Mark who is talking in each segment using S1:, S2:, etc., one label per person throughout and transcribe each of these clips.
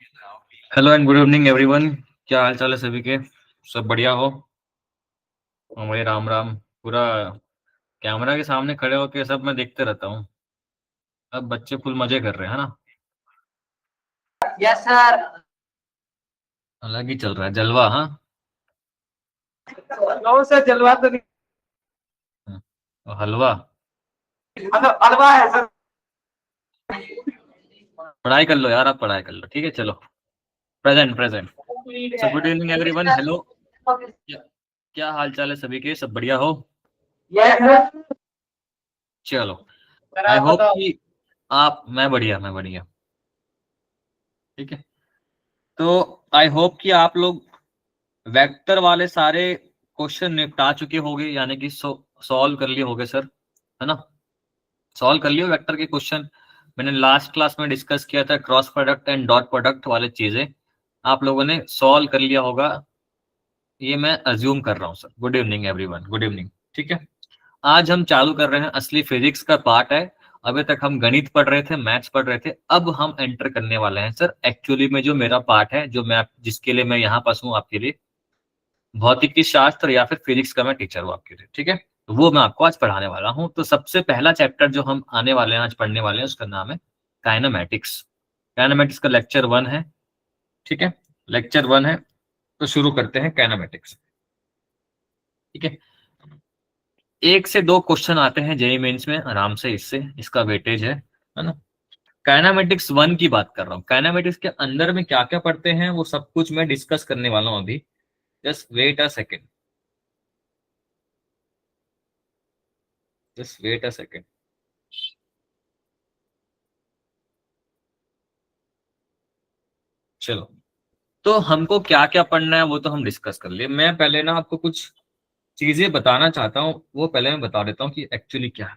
S1: Hello and good evening everyone. क्या हाल चाल है सभी के? सब बढ़िया हो? हमारे राम राम। पूरा कैमरा के सामने खड़े होके सब मैं देखते रहता हूँ। अब बच्चे फुल मजे कर रहे हैं, है ना?
S2: Yes sir.
S1: अलग ही चल रहा है जलवा, हाँ।
S2: नो सर, जलवा तो नहीं।
S1: और हलवा।
S2: मतलब हलवा है सर।
S1: पढ़ाई कर लो यार, आप पढ़ाई कर लो, ठीक है? चलो, present present. So good evening everyone, hello. क्या क्या हाल चाल है सभी के? सब बढ़िया हो?
S2: Yes sir.
S1: चलो,
S2: सर
S1: आई
S2: आप
S1: होप
S2: बताओ।
S1: कि आप मैं बढ़िया, ठीक है। तो आई होप कि आप लोग वेक्टर वाले सारे क्वेश्चन निपटा चुके होंगे, यानी कि सॉल्व कर लिए होंगे सर, है ना? सॉल्व कर लियो वेक्टर के क्वेश्चन। मैंने लास्ट क्लास में डिस्कस किया था cross product and dot product वाले चीजें, आप लोगों ने सॉल्व कर लिया होगा, ये मैं अज्यूम कर रहा हूँ sir. Good evening everyone, good evening, ठीक है। आज हम चालू कर रहे हैं, असली फिजिक्स का पार्ट है। अभी तक हम गणित पढ़ रहे थे, मैथ्स पढ़ रहे थे, अब हम एंटर करने वाले हैं सर एक्चुअली में जो मेरा पार्ट है, जो मैं जिसके लिए मैं यहाँ पास हूँ आपके लिए, भौतिकी शास्त्र या फिर फिजिक्स का मैं टीचर हूँ आपके लिए, ठीक है। तो वो मैं आपको आज पढ़ाने वाला हूँ। तो सबसे पहला चैप्टर जो हम आने वाले हैं, आज पढ़ने वाले हैं, उसका नाम है काइनेमेटिक्स। काइनेमेटिक्स का लेक्चर 1 है, ठीक है। लेक्चर 1 है, तो शुरू करते हैं काइनेमेटिक्स, ठीक है। 1 से 2 क्वेश्चन आते हैं जेईई मेंस में आराम से, इससे इसका वेटेज है ना। काइनेमेटिक्स 1 की बात कर रहा हूँ। काइनेमेटिक्स के अंदर में क्या क्या पढ़ते हैं वो सब कुछ मैं डिस्कस करने वाला हूँ अभी। Just wait a second, just wait a second. चलो, तो हमको क्या क्या पढ़ना है वो तो हम डिस्कस कर लिए। मैं पहले ना आपको कुछ चीजें बताना चाहता हूँ, वो पहले मैं बता देता हूँ कि एक्चुअली क्या है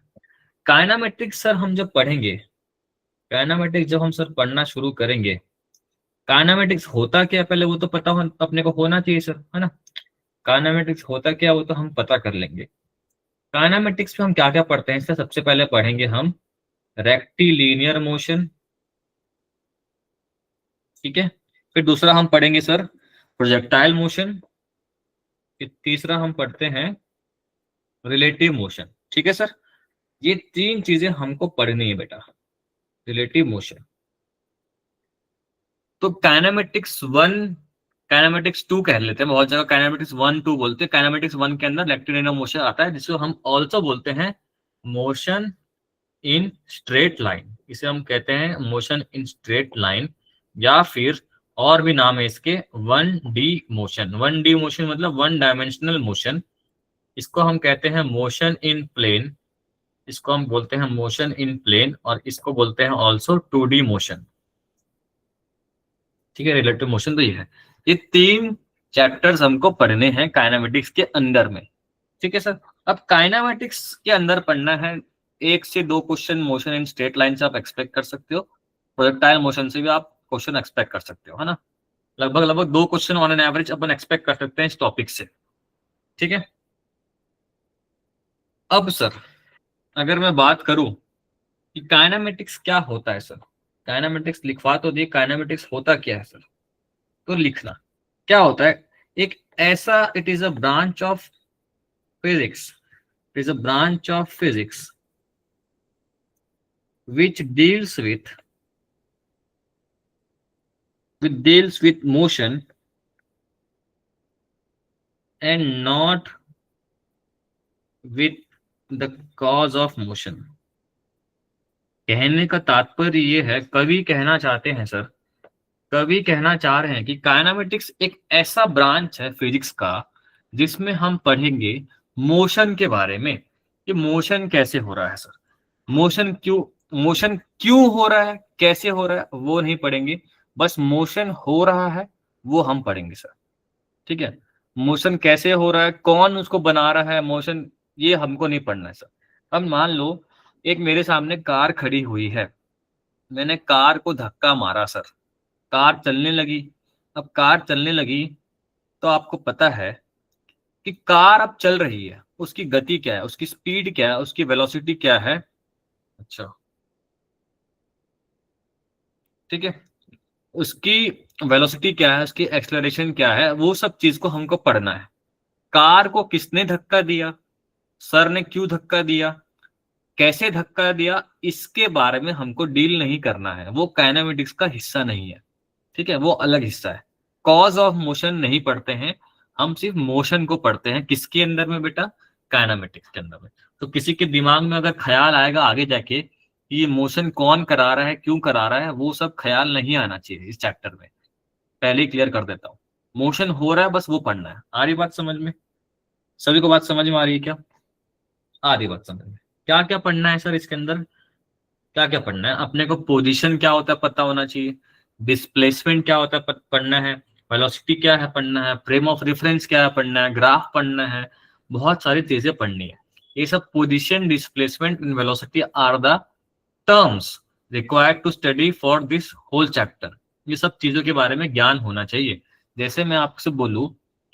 S1: काइनेमेटिक्स। सर हम जब पढ़ेंगे काइनेमेटिक्स, जब हम सर पढ़ना शुरू करेंगे, काइनेमेटिक्स होता क्या है पहले वो तो पता हो अपने को होना चाहिए सर, है ना। काइनेमेटिक्स होता क्या वो तो हम पता कर लेंगे। काइनेमेटिक्स में हम क्या क्या पढ़ते हैं, इससे सबसे पहले पढ़ेंगे हम रेक्टिलिनियर मोशन, ठीक है। फिर दूसरा हम पढ़ेंगे सर प्रोजेक्टाइल मोशन। फिर तीसरा हम पढ़ते हैं रिलेटिव मोशन, ठीक है सर। ये 3 चीजें हमको पढ़नी है बेटा। रिलेटिव मोशन, तो काइनेमेटिक्स 1, काइनेमेटिक्स 2 कह लेते हैं, बहुत जगह काइनेमेटिक्स 1 2 बोलते हैं। काइनेमेटिक्स 1 के अंदर रेक्टिलिनियर मोशन आता है, जिसको हम ऑल्सो बोलते हैं मोशन इन स्ट्रेट लाइन। इसे हम कहते हैं मोशन इन स्ट्रेट लाइन, या फिर और भी नाम है इसके, 1D मोशन। 1D मोशन मतलब 1 डायमेंशनल मोशन। इसको हम कहते हैं मोशन इन प्लेन, इसको हम बोलते हैं मोशन इन प्लेन, और इसको बोलते हैं ऑल्सो 2D मोशन, ठीक है। रिलेटिव मोशन तो ये है। ये 3 चैप्टर्स हमको पढ़ने हैं काइनेमेटिक्स के अंदर में, ठीक है सर। अब काइनेमेटिक्स के अंदर पढ़ना है, 1 से 2 question motion in straight line से आप एक्सपेक्ट कर सकते हो, प्रोजेक्टाइल मोशन से भी आप क्वेश्चन एक्सपेक्ट कर सकते हो, है ना। लगभग लगभग 2 question on an average upon expect कर सकते हैं इस टॉपिक से, ठीक है। अब सर अगर मैं बात करूं कि काइनेमेटिक्स क्या होता है सर, काइनेमेटिक्स लिखवा तो दिए, काइनेमेटिक्स होता क्या है सर, तो लिखना क्या होता है। एक ऐसा, it is a branch of physics, it is a branch of physics which deals with motion and not with the cause of motion। कहने का तात्पर्य ये है, कवि कहना चाहते हैं सर, कवि कहना चाह रहे हैं कि काइनेमेटिक्स एक ऐसा ब्रांच है फिजिक्स का जिसमें हम पढ़ेंगे मोशन के बारे में, कि मोशन कैसे हो रहा है सर, मोशन क्यों हो रहा है, कैसे हो रहा है वो नहीं पढ़ेंगे, बस मोशन हो रहा है वो हम पढ़ेंगे सर, ठीक है। मोशन कैसे हो रहा है, कौन उसको बना रहा है मोशन, ये हमको नहीं पढ़ना है सर। अब मान लो एक मेरे सामने कार खड़ी हुई है, मैंने कार को धक्का मारा सर, कार चलने लगी। अब कार चलने लगी तो आपको पता है कि कार अब चल रही है, उसकी गति क्या है, उसकी स्पीड क्या है, उसकी वेलोसिटी क्या है। अच्छा, ठीक है। उसकी वेलोसिटी क्या है, उसकी एक्सेलरेशन क्या है, वो सब चीज को हमको पढ़ना है। कार को किसने धक्का दिया, सर ने क्यों धक्का दिया, कैसे धक्का दिया, इसके बारे में हमको डील नहीं करना है, वो काइनेमेटिक्स का हिस्सा नहीं है। ठीक है, वो अलग हिस्सा है। कॉज ऑफ मोशन नहीं पढ़ते हैं, हम सिर्फ मोशन को पढ़ते हैं। किसके अंदर में बेटा, काइनेमेटिक्स के अंदर में। तो किसी के दिमाग में अगर ख्याल आएगा आगे जाके कि ये मोशन कौन करा रहा है, क्यों करा रहा है, वो सब ख्याल नहीं आना चाहिए इस चैप्टर में। पहले ही क्लियर कर देता हूँ, मोशन हो रहा है बस वो पढ़ना है। आ रही बात समझ में? सभी को बात समझ में आ रही है क्या? आ रही बात समझ में? क्या क्या पढ़ना है सर इसके अंदर? क्या क्या पढ़ना है अपने को? पोजीशन क्या होता है पता होना चाहिए, डिस्प्लेसमेंट क्या होता है पढ़ना है, वेलोसिटी क्या है पढ़ना है, फ्रेम ऑफ रेफरेंस क्या है पढ़ना है, ग्राफ पढ़ना है, बहुत सारी चीजें पढ़नी है। ये सब position, displacement and velocity are the terms required to study for this whole chapter. ये सब चीजों के बारे में ज्ञान होना चाहिए। जैसे मैं आपसे बोलूं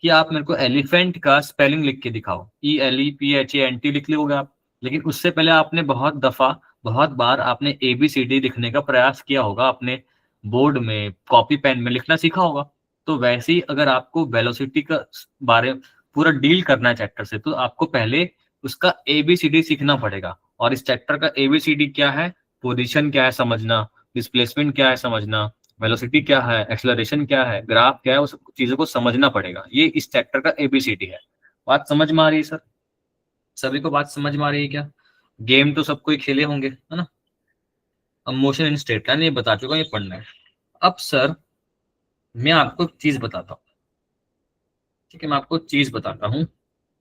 S1: कि आप मेरे को एलिफेंट का स्पेलिंग लिख के दिखाओ, ELEPHANT लिख लोगे आप, लेकिन उससे पहले आपने बहुत बार आपने ABCD लिखने का प्रयास किया होगा, अपने बोर्ड में कॉपी पेन में लिखना सीखा होगा। तो वैसे ही अगर आपको वेलोसिटी का बारे पूरा डील करना है चैप्टर से, तो आपको पहले उसका ABCD सीखना पड़ेगा। और इस चैप्टर का ABCD क्या है? पोजीशन क्या है समझना, डिस्प्लेसमेंट क्या है समझना, वेलोसिटी क्या है, एक्सेलरेशन क्या है, ग्राफ क्या है, उस चीजों को समझना पड़ेगा। ये इस चैप्टर का ABCD है। बात समझ में आ रही है सर? सभी को बात समझ में आ रही है क्या? गेम तो सब कोई खेले होंगे, है ना? अब मोशन इन स्ट्रेट लाइन ये बता चुका, ये पढ़ना है। अब सर मैं आपको एक चीज बताता हूँ। ठीक है, मैं आपको चीज बताता हूँ।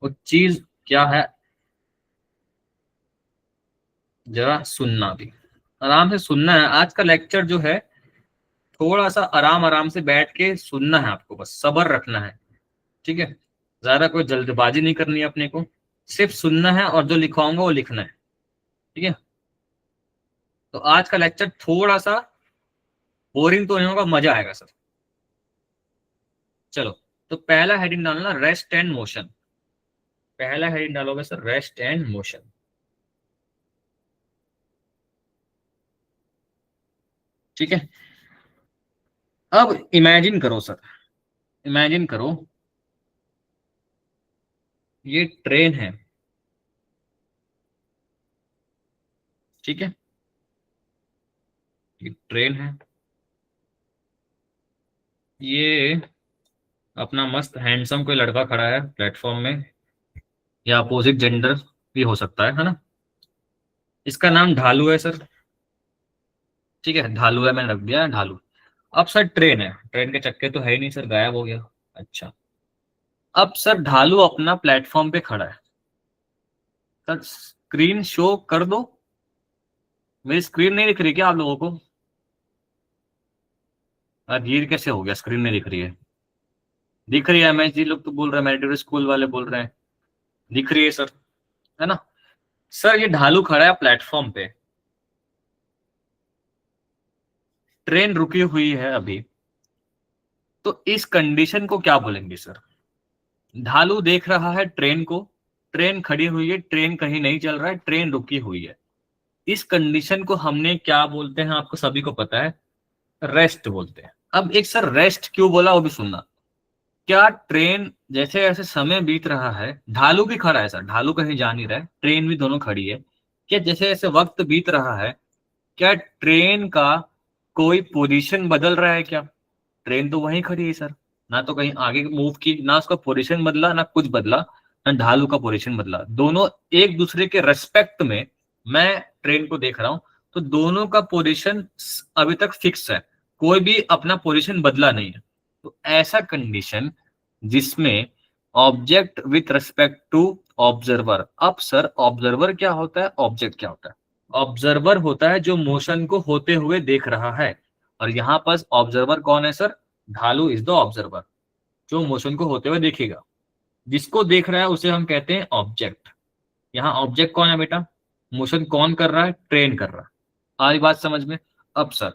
S1: वो चीज क्या है, जरा सुनना भी, आराम से सुनना है। आज का लेक्चर जो है थोड़ा सा आराम आराम से बैठ के सुनना है आपको, बस सब्र रखना है। ठीक है, ज्यादा कोई जल्दबाजी नहीं करनी है अपने को, सिर्फ सुनना है और जो लिखवाऊंगा वो लिखना है। ठीक है, तो आज का लेक्चर थोड़ा सा बोरिंग तो नहीं होगा, मजा आएगा सर। चलो, तो पहला हेडिंग डालना रेस्ट एंड मोशन। पहला हेडिंग डालोगे सर रेस्ट एंड मोशन। ठीक है, अब इमेजिन करो सर, इमेजिन करो ये ट्रेन है। ठीक है, ये ट्रेन है, ये अपना मस्त हैंडसम कोई लड़का खड़ा है प्लेटफॉर्म में, या अपोजिट जेंडर भी हो सकता है ना? इसका नाम ढालू है सर। ठीक है, ढालू है, मैंने रख दिया है ढालू। अब सर ट्रेन है, ट्रेन के चक्के तो है ही नहीं सर, गायब हो गया। अच्छा, अब सर ढालू अपना प्लेटफॉर्म पे खड़ा है। सर स्क्रीन शो कर दो, मेरी स्क्रीन नहीं दिख रही क्या आप लोगों को? ये कैसे हो गया, स्क्रीन नहीं दिख रही है? दिख रही है, MSG लोग तो बोल रहे हैं, मेडिटेड स्कूल वाले बोल रहे हैं दिख रही है सर, है ना? सर ये ढालू खड़ा है प्लेटफॉर्म पे, ट्रेन रुकी हुई है अभी, तो इस कंडीशन को क्या बोलेंगे सर? ढालू देख रहा है ट्रेन को, ट्रेन खड़ी हुई है, ट्रेन कहीं नहीं चल रहा है, ट्रेन रुकी हुई है। इस कंडीशन को हमने क्या बोलते हैं, आपको सभी को पता है, रेस्ट बोलते हैं। अब एक सर रेस्ट क्यों बोला वो भी सुनना। क्या ट्रेन जैसे जैसे समय बीत रहा है, ढालू भी खड़ा है सर, ढालू कहीं जा नहीं रहा है, ट्रेन भी दोनों खड़ी है, क्या जैसे जैसे वक्त बीत रहा है, क्या ट्रेन का कोई पोजीशन बदल रहा है क्या? ट्रेन तो वहीं खड़ी है सर, ना तो कहीं आगे मूव की, ना उसका पोजीशन बदला, ना कुछ बदला, ना ढालू का पोजीशन बदला, दोनों एक दूसरे के रेस्पेक्ट में मैं ट्रेन को देख रहा हूं, तो दोनों का पोजीशन अभी तक फिक्स है, कोई भी अपना पोजीशन बदला नहीं है। तो ऐसा कंडीशन जिसमें object with respect to observer. अब सर ऑब्जर्वर क्या होता है, ऑब्जेक्ट क्या होता है? ऑब्जर्वर होता है जो मोशन को होते हुए देख रहा है, और यहाँ पर ऑब्जर्वर कौन है सर? ढालू इज द ऑब्जर्वर, जो मोशन को होते हुए देखेगा। जिसको देख रहा है उसे हम कहते हैं ऑब्जेक्ट। यहाँ ऑब्जेक्ट कौन है बेटा? मोशन कौन कर रहा है? ट्रेन कर रहा है। आई बात समझ में? अब सर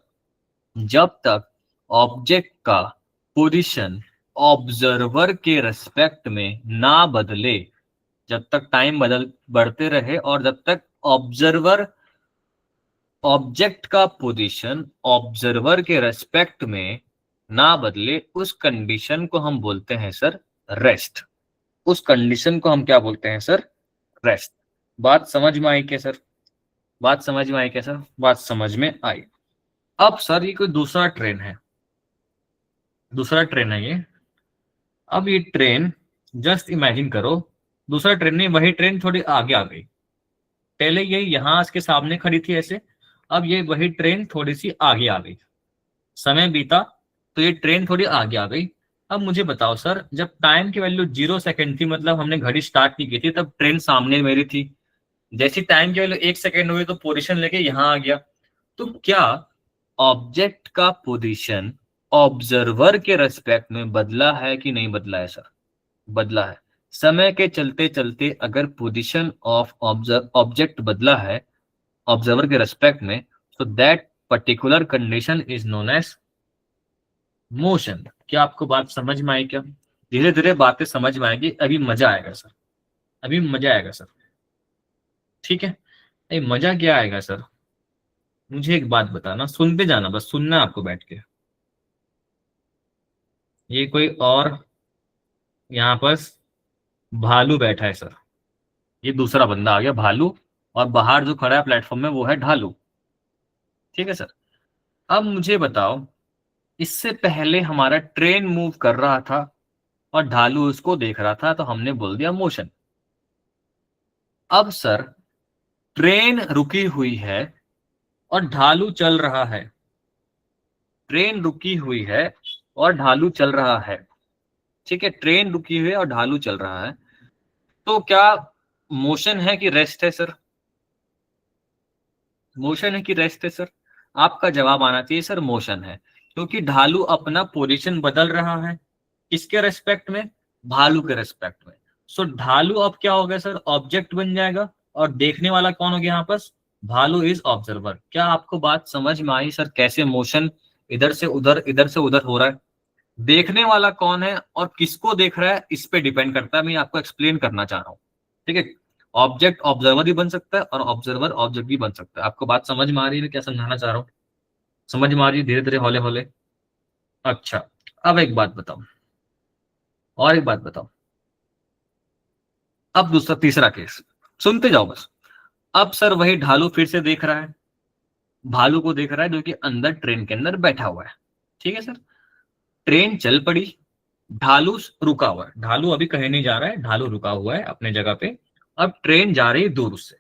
S1: जब तक ऑब्जेक्ट का पोजीशन ऑब्जर्वर के रेस्पेक्ट में ना बदले, जब तक टाइम बदल बढ़ते रहे और जब तक ऑब्जर्वर ऑब्जेक्ट का पोजीशन ऑब्जर्वर के रेस्पेक्ट में ना बदले, उस कंडीशन को हम बोलते हैं सर रेस्ट। उस कंडीशन को हम क्या बोलते हैं सर? रेस्ट। बात समझ में आई क्या सर? बात समझ में आई क्या सर? बात समझ में आई। अब सर ये कोई दूसरा ट्रेन है, दूसरा ट्रेन है ये। अब ये ट्रेन जस्ट इमेजिन करो, दूसरा ट्रेन नहीं, वही ट्रेन थोड़ी आगे आ गई। पहले ये यहां इसके सामने खड़ी थी ऐसे, अब ये वही ट्रेन थोड़ी सी आगे आ गई। समय बीता तो ये ट्रेन थोड़ी आगे आ गई। अब मुझे बताओ सर, जब टाइम की वैल्यू 0 सेकंड थी, मतलब हमने घड़ी स्टार्ट नहीं की थी, तब ट्रेन सामने मेरी थी। जैसी टाइम की वैल्यू 1 सेकंड हुई तो पोजीशन लेके यहां आ गया। तो क्या ऑब्जेक्ट का पोजीशन ऑब्जर्वर के रेस्पेक्ट में बदला है कि नहीं बदला है सर? बदला है। समय के चलते चलते अगर पोजीशन ऑफ ऑब्जेक्ट बदला है ऑब्जर्वर के रेस्पेक्ट में, so that particular condition is known as motion। क्या आपको बात समझ में आई क्या? धीरे धीरे बातें समझ में आएगी, अभी मजा आएगा सर, अभी मजा आएगा सर। ठीक है, अरे मजा क्या आएगा सर? मुझे एक बात बताना, सुनते जाना, बस सुनना है आपको बैठ के। ये कोई और यहाँ पर भालू बैठा है सर, ये दूसरा बंदा आ गया भालू, और बाहर जो खड़ा है प्लेटफॉर्म में वो है ढालू। ठीक है सर। अब मुझे बताओ, इससे पहले हमारा ट्रेन मूव कर रहा था और ढालू उसको देख रहा था, तो हमने बोल दिया मोशन। अब सर ट्रेन रुकी हुई है और ढालू चल रहा है, ट्रेन रुकी हुई है और ढालू चल रहा है। ठीक है, ट्रेन रुकी हुई है और ढालू चल रहा है, तो क्या मोशन है कि रेस्ट है सर? मोशन है कि रेस्ट है सर? आपका जवाब आना चाहिए सर मोशन है, क्योंकि ढालू अपना पोजीशन बदल रहा है। किसके रेस्पेक्ट में? भालू के रेस्पेक्ट में। सो ढालू अब क्या हो गया सर? ऑब्जेक्ट बन जाएगा, और देखने वाला कौन हो गया यहाँ पर? भालू इज ऑब्जर्वर। क्या आपको बात समझ में आई सर? कैसे मोशन इधर से उधर, इधर से उधर हो रहा है? देखने वाला कौन है और किसको देख रहा है, इस पे डिपेंड करता है। मैं आपको एक्सप्लेन करना चाह रहा हूँ। ठीक है, ऑब्जेक्ट ऑब्जर्वर भी बन सकता है और ऑब्जर्वर ऑब्जेक्ट भी बन सकता है। आपको बात समझ में आ रही है? क्या समझाना चाह रहा हूँ? समझ में आ रही है? धीरे धीरे, हौले हौले। अच्छा, अब एक बात बताओ, और एक बात बताओ। अब दूसरा तीसरा केस सुनते जाओ बस। अब सर वही ढालू फिर से देख रहा है, भालू को देख रहा है जो कि अंदर ट्रेन के अंदर बैठा हुआ है। ठीक है सर, ट्रेन चल पड़ी, ढालू रुका हुआ है। ढालू अभी कहीं नहीं जा रहा है, ढालू रुका हुआ है अपने जगह पे। अब ट्रेन जा रही है दूर, उससे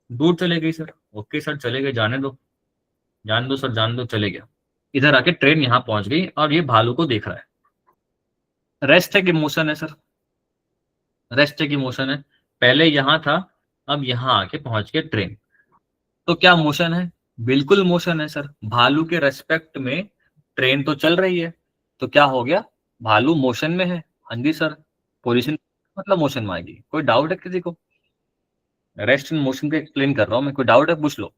S1: दूर चले गई सर। ओके सर, चले गए, जाने दो, जान दो सर, जान दो, चले गया। इधर आके ट्रेन यहां पहुंच गई और ये भालू को देख रहा है। रेस्ट है कि मोशन है सर? रेस्ट है कि मोशन है? पहले यहां था, अब यहां आके पहुंच गया ट्रेन, तो क्या मोशन है? बिल्कुल मोशन है सर। भालू के रेस्पेक्ट में ट्रेन तो चल रही है, तो क्या हो गया? भालू मोशन में है। हाँ जी सर, पोजीशन मतलब मोशन में आएगी। कोई डाउट है किसी को? रेस्ट एंड मोशन को एक्सप्लेन कर रहा हूं मैं, कोई डाउट है पूछ लो।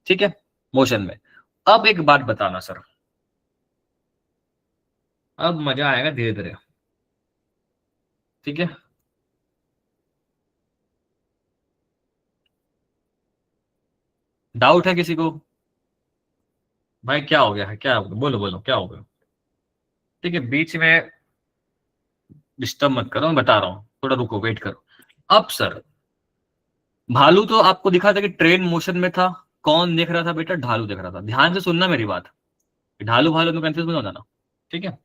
S1: ठीक है, मोशन में। अब एक बात बताना सर, अब मजा आएगा धीरे धीरे। ठीक है, डाउट है किसी को? भाई क्या हो गया है, क्या हो गया? बोलो बोलो, क्या हो गया? ठीक है, बीच में डिस्टर्ब मत करो, मैं बता रहा हूं, थोड़ा रुको, वेट करो। अब सर भालू तो आपको दिखा था कि ट्रेन मोशन में था। कौन देख रहा था बेटा? ढालू देख रहा था। ध्यान से सुनना मेरी बात, ढालू भालू में कंफ्यूज मत हो जाना। ठीक है,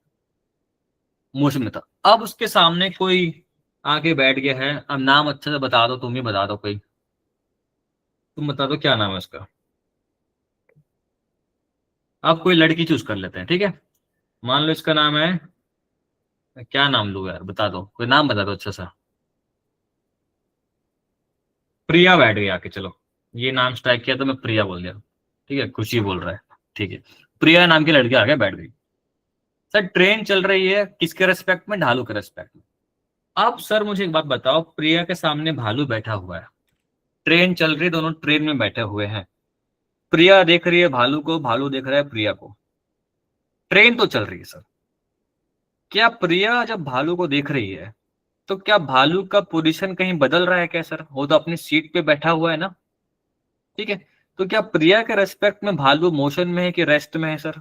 S1: मोशन में था। अब उसके सामने कोई आके बैठ गया है। अब नाम अच्छे से बता दो, तुम ही बता दो, कोई तुम बता दो क्या नाम है उसका। अब कोई लड़की चूज कर लेते हैं, ठीक है। मान लो इसका नाम है, क्या नाम लूं यार, बता दो, कोई नाम बता दो अच्छा सा। प्रिया बैठ गई आके, चलो ये नाम स्ट्राइक किया तो मैं प्रिया बोल दिया। ठीक है, खुशी बोल रहा है। ठीक है, प्रिया नाम की लड़की आके बैठ गई। सर ट्रेन चल रही है किसके रेस्पेक्ट में? ढालू के रेस्पेक्ट में। अब सर मुझे एक बात बताओ, प्रिया के सामने भालू बैठा हुआ है, ट्रेन चल रही, दोनों ट्रेन में बैठे हुए हैं। प्रिया देख रही है भालू को, भालू देख रहा है प्रिया को। ट्रेन तो चल रही है सर। क्या प्रिया जब भालू को देख रही है तो क्या भालू का पोजीशन कहीं बदल रहा है क्या सर? वो तो अपनी सीट पे बैठा हुआ है ना। ठीक है, तो क्या प्रिया के रेस्पेक्ट में भालू मोशन में है कि रेस्ट में है सर?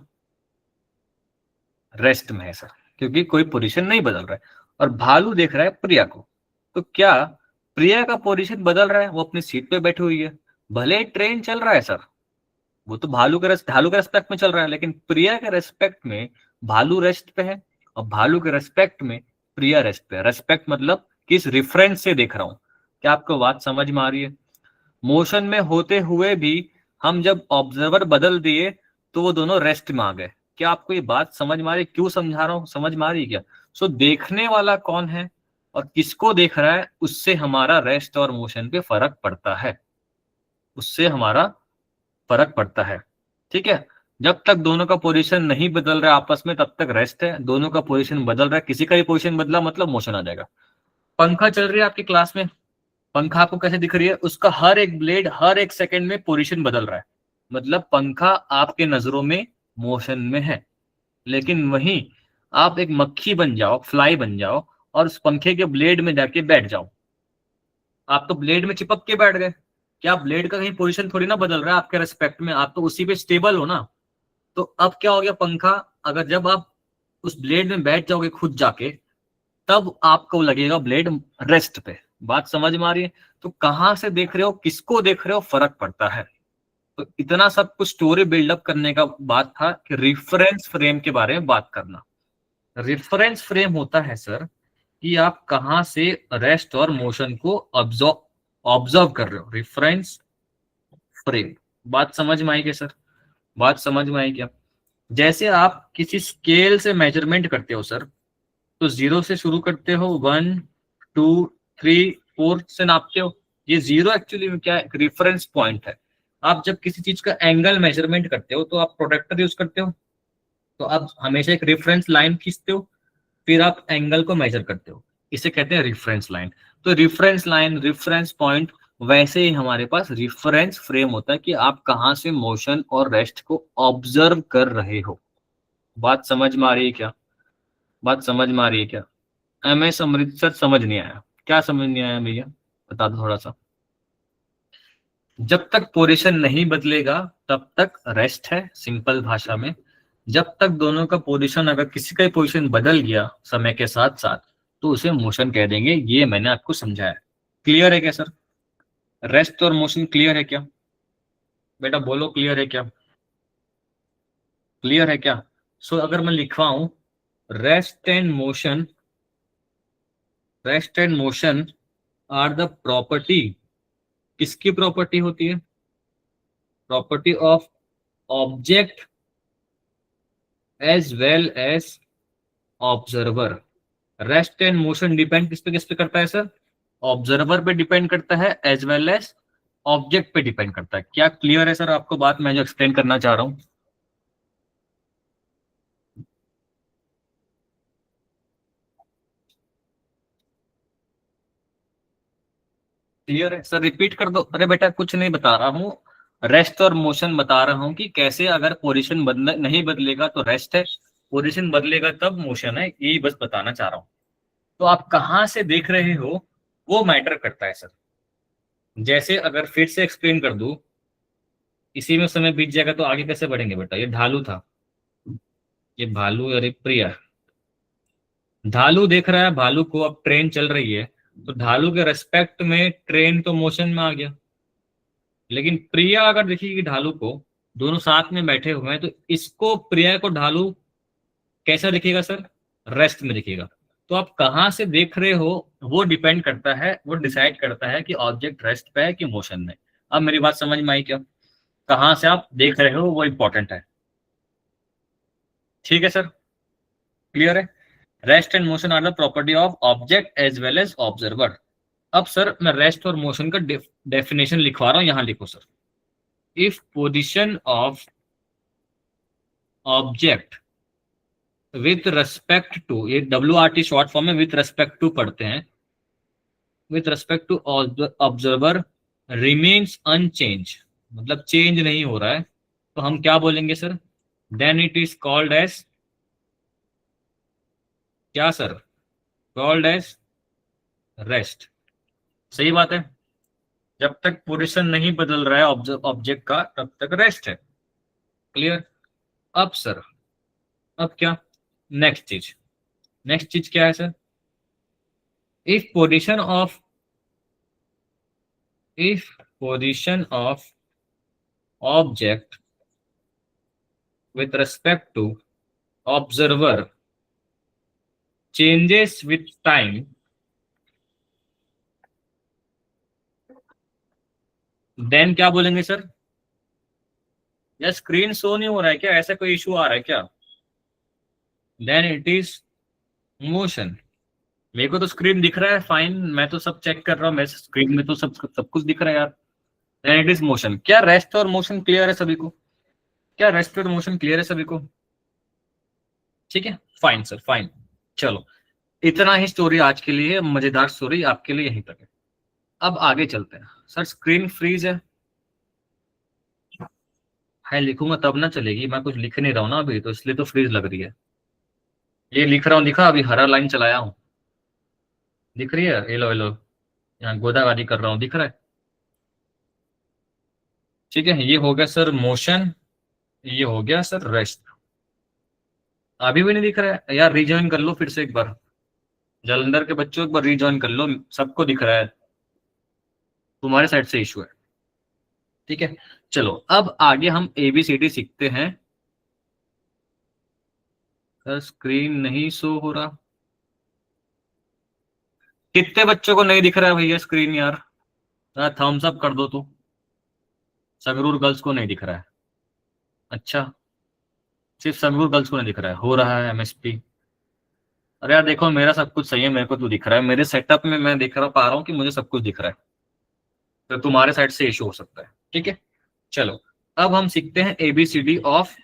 S1: रेस्ट में है सर, क्योंकि कोई पोजीशन नहीं बदल रहा है और भालू देख रहा है प्रिया को। तो क्या प्रिया का पोजीशन बदल रहा है? वो अपनी सीट पे बैठी हुई है, भले ही ट्रेन चल रहा है सर, वो तो भालू के रेस्पेक्ट में चल रहा है, लेकिन प्रिया के रेस्पेक्ट में भालू रेस्ट पे है और भालू के रेस्पेक्ट में प्रिया रेस्ट पे है। रेस्पेक्ट मतलब किस रेफरेंस से देख रहा हूं। क्या आपको बात समझ में आ रही है? मोशन में होते हुए भी हम जब ऑब्जर्वर बदल दिए तो वो दोनों रेस्ट में आ गए। क्या आपको ये बात समझ में आ रही है? क्यों समझा रहा हूं, समझ में आ रही है क्या? सो देखने वाला कौन है और किसको देख रहा है, उससे हमारा रेस्ट और मोशन पे फर्क पड़ता है, उससे हमारा फर्क पड़ता है। ठीक है, जब तक दोनों का पोजीशन नहीं बदल रहा है आपस में तब तक रेस्ट है, दोनों का पोजीशन बदल रहा है, किसी का भी पोजीशन बदला मतलब मोशन आ जाएगा। पंखा चल रही है आपकी क्लास में, पंखा आपको कैसे दिख रही है? उसका हर एक ब्लेड हर एक सेकंड में पोजीशन बदल रहा है, मतलब पंखा आपके नजरों में मोशन में है। लेकिन वहीं आप एक मक्खी बन जाओ, फ्लाई बन जाओ और उस पंखे के ब्लेड में जाके बैठ जाओ, आप तो ब्लेड में चिपक के बैठ गए। क्या ब्लेड का कहीं पोजीशन थोड़ी ना बदल रहा है आपके रेस्पेक्ट में, आप तो उसी पे स्टेबल हो ना। तो अब क्या हो गया, पंखा अगर जब आप उस ब्लेड में बैठ जाओगे खुद जाके, तब आपको लगेगा ब्लेड रेस्ट पे। बात समझ में आ रही है? तो कहां से देख रहे हो, किसको देख रहे हो, फर्क पड़ता है। तो इतना सब कुछ स्टोरी बिल्डअप करने का बात था कि रेफरेंस फ्रेम के बारे में बात करना। रेफरेंस फ्रेम होता है सर कि आप कहां से रेस्ट और मोशन को ऑब्जर्व ऑब्जर्व कर रहे हो, रेफरेंस फ्रेम। बात समझ में आई क्या सर? बात समझ में आई क्या? जैसे आप किसी स्केल से मेजरमेंट करते हो सर, तो 0 से शुरू करते हो, 1 2 3 4 से नापते हो। ये 0 एक्चुअली में क्या है, एक रेफरेंस पॉइंट है। आप जब किसी चीज का एंगल मेजरमेंट करते हो तो आप प्रोडक्टर यूज करते हो, तो आप हमेशा एक रेफरेंस लाइन खींचते हो, फिर आप एंगल को मेजर करते हो, इसे कहते हैं रेफरेंस लाइन। तो रेफरेंस लाइन, रेफरेंस पॉइंट, वैसे ही हमारे पास रेफरेंस फ्रेम होता है कि आप कहां से मोशन और रेस्ट को ऑब्जर्व कर रहे हो। बात समझ में आ रही है क्या? बात समझ में आ रही है क्या? MS अमृतसर समझ नहीं आया? क्या समझ नहीं आया भैया, बता दो थोड़ा सा। जब तक पोजीशन नहीं बदलेगा तब तक रेस्ट है, सिंपल भाषा में। जब तक दोनों का पोजीशन, अगर किसी का पोजीशन बदल गया समय के साथ साथ, तो उसे मोशन कह देंगे। ये मैंने आपको समझाया। क्लियर है क्या सर? रेस्ट और मोशन क्लियर है क्या? बेटा बोलो, क्लियर है क्या? क्लियर है क्या? सो अगर मैं लिखवाऊं, rest and motion, rest and motion are the property, किसकी प्रॉपर्टी होती है? Property of object as well as observer. Rest and motion depend किस पे करता है सर? ऑब्जर्वर पे डिपेंड करता है एज वेल एज ऑब्जेक्ट पे डिपेंड करता है। क्या क्लियर है सर आपको बात मैं जो एक्सप्लेन करना चाह रहा हूं? क्लियर है सर? रिपीट कर दो। अरे बेटा कुछ नहीं बता रहा हूँ, रेस्ट और मोशन बता रहा हूँ कि कैसे अगर पोजीशन बदल नहीं बदलेगा तो रेस्ट है, पोजीशन बदलेगा तब मोशन है, यही बस बताना चाह रहा हूँ। तो आप कहाँ से देख रहे हो वो मैटर करता है सर। जैसे अगर फिर से एक्सप्लेन कर दूं, इसी में समय बीत जाएगा तो आगे कैसे बढ़ेंगे बेटा। ये ढालू था, ये भालू, अरे प्रिया, ढालू देख रहा है भालू को, अब ट्रेन चल रही है, तो ढालू के रेस्पेक्ट में ट्रेन तो मोशन में आ गया। लेकिन प्रिया अगर देखेगी ढालू को, दोनों साथ में बैठे हुए हैं, तो इसको, प्रिया को ढालू कैसा दिखेगा सर? रेस्ट में दिखेगा। तो आप कहाँ से देख रहे हो वो डिपेंड करता है, वो डिसाइड करता है कि ऑब्जेक्ट रेस्ट पे है कि मोशन में। अब मेरी बात समझ में आई क्या? कहाँ से आप देख रहे हो वो इंपॉर्टेंट है। ठीक है सर? क्लियर है? Rest and motion are the property of object as well as observer. अब सर मैं रेस्ट और मोशन का डेफिनेशन लिखवा रहा हूं, यहां लिखो sir. If position of object with respect to, ये WRT शॉर्ट फॉर्म में विथ रेस्पेक्ट टू पढ़ते हैं, with respect to observer remains unchanged, मतलब चेंज नहीं हो रहा है, तो हम क्या बोलेंगे sir? Then it is called as, क्या सर? Called as rest. सही बात है? जब तक पोजीशन नहीं बदल रहा है ऑब्जेक्ट का तब तक रेस्ट है। क्लियर? अब सर, अब क्या नेक्स्ट चीज क्या है sir? If position of object with respect to observer changes with time, then क्या बोलेंगे सर? या स्क्रीन शो नहीं हो रहा है क्या? ऐसा कोई इशू आ रहा है क्या? Then it is motion. मेरे को तो स्क्रीन दिख रहा है फाइन, मैं तो सब चेक कर रहा हूँ, मेरे स्क्रीन में तो सब कुछ दिख रहा है यार। Then it is motion. क्या रेस्ट और मोशन क्लियर है सभी को? क्या रेस्ट और मोशन क्लियर है सभी को? ठीक है, फाइन सर, फाइन। चलो, इतना ही स्टोरी आज के लिए, मजेदार स्टोरी आपके लिए यहीं तक है। अब आगे चलते हैं। सर स्क्रीन फ्रीज है लिखूंगा तब ना चलेगी, मैं कुछ लिख नहीं रहा हूँ ना अभी, तो इसलिए तो फ्रीज लग रही है। ये लिख रहा हूँ, दिखा अभी हरा लाइन चलाया हूँ, दिख रही है? एलो एलो, यहाँ गोदागादी कर रहा हूँ, दिख रहा है? ठीक है, ये हो गया सर मोशन, ये हो गया सर रेस्ट। अभी भी नहीं दिख रहा है यार? रिज्वाइन कर लो फिर से एक बार, जालंधर के बच्चों एक बार रिज्वाइन कर लो, सबको दिख रहा है, तुम्हारे साइड से इशू है। ठीक है, चलो अब आगे हम ABCD सीखते हैं। सर स्क्रीन नहीं शो हो रहा, कितने बच्चों को नहीं दिख रहा है भैया स्क्रीन यार? थम्स अप कर दो तो। संगरूर गर्ल्स को नहीं दिख रहा है? अच्छा, सिर्फ संगरूर गर्ल्स को नहीं दिख रहा है, हो रहा है MSP। अरे यार देखो, मेरा सब कुछ सही है, मेरे को तो दिख रहा है, मेरे सेटअप में मैं देख पा रहा हूँ कि मुझे सब कुछ दिख रहा है, तो तुम्हारे साइड से इशू हो सकता है। ठीक है, चलो अब हम सीखते हैं ABCD ऑफ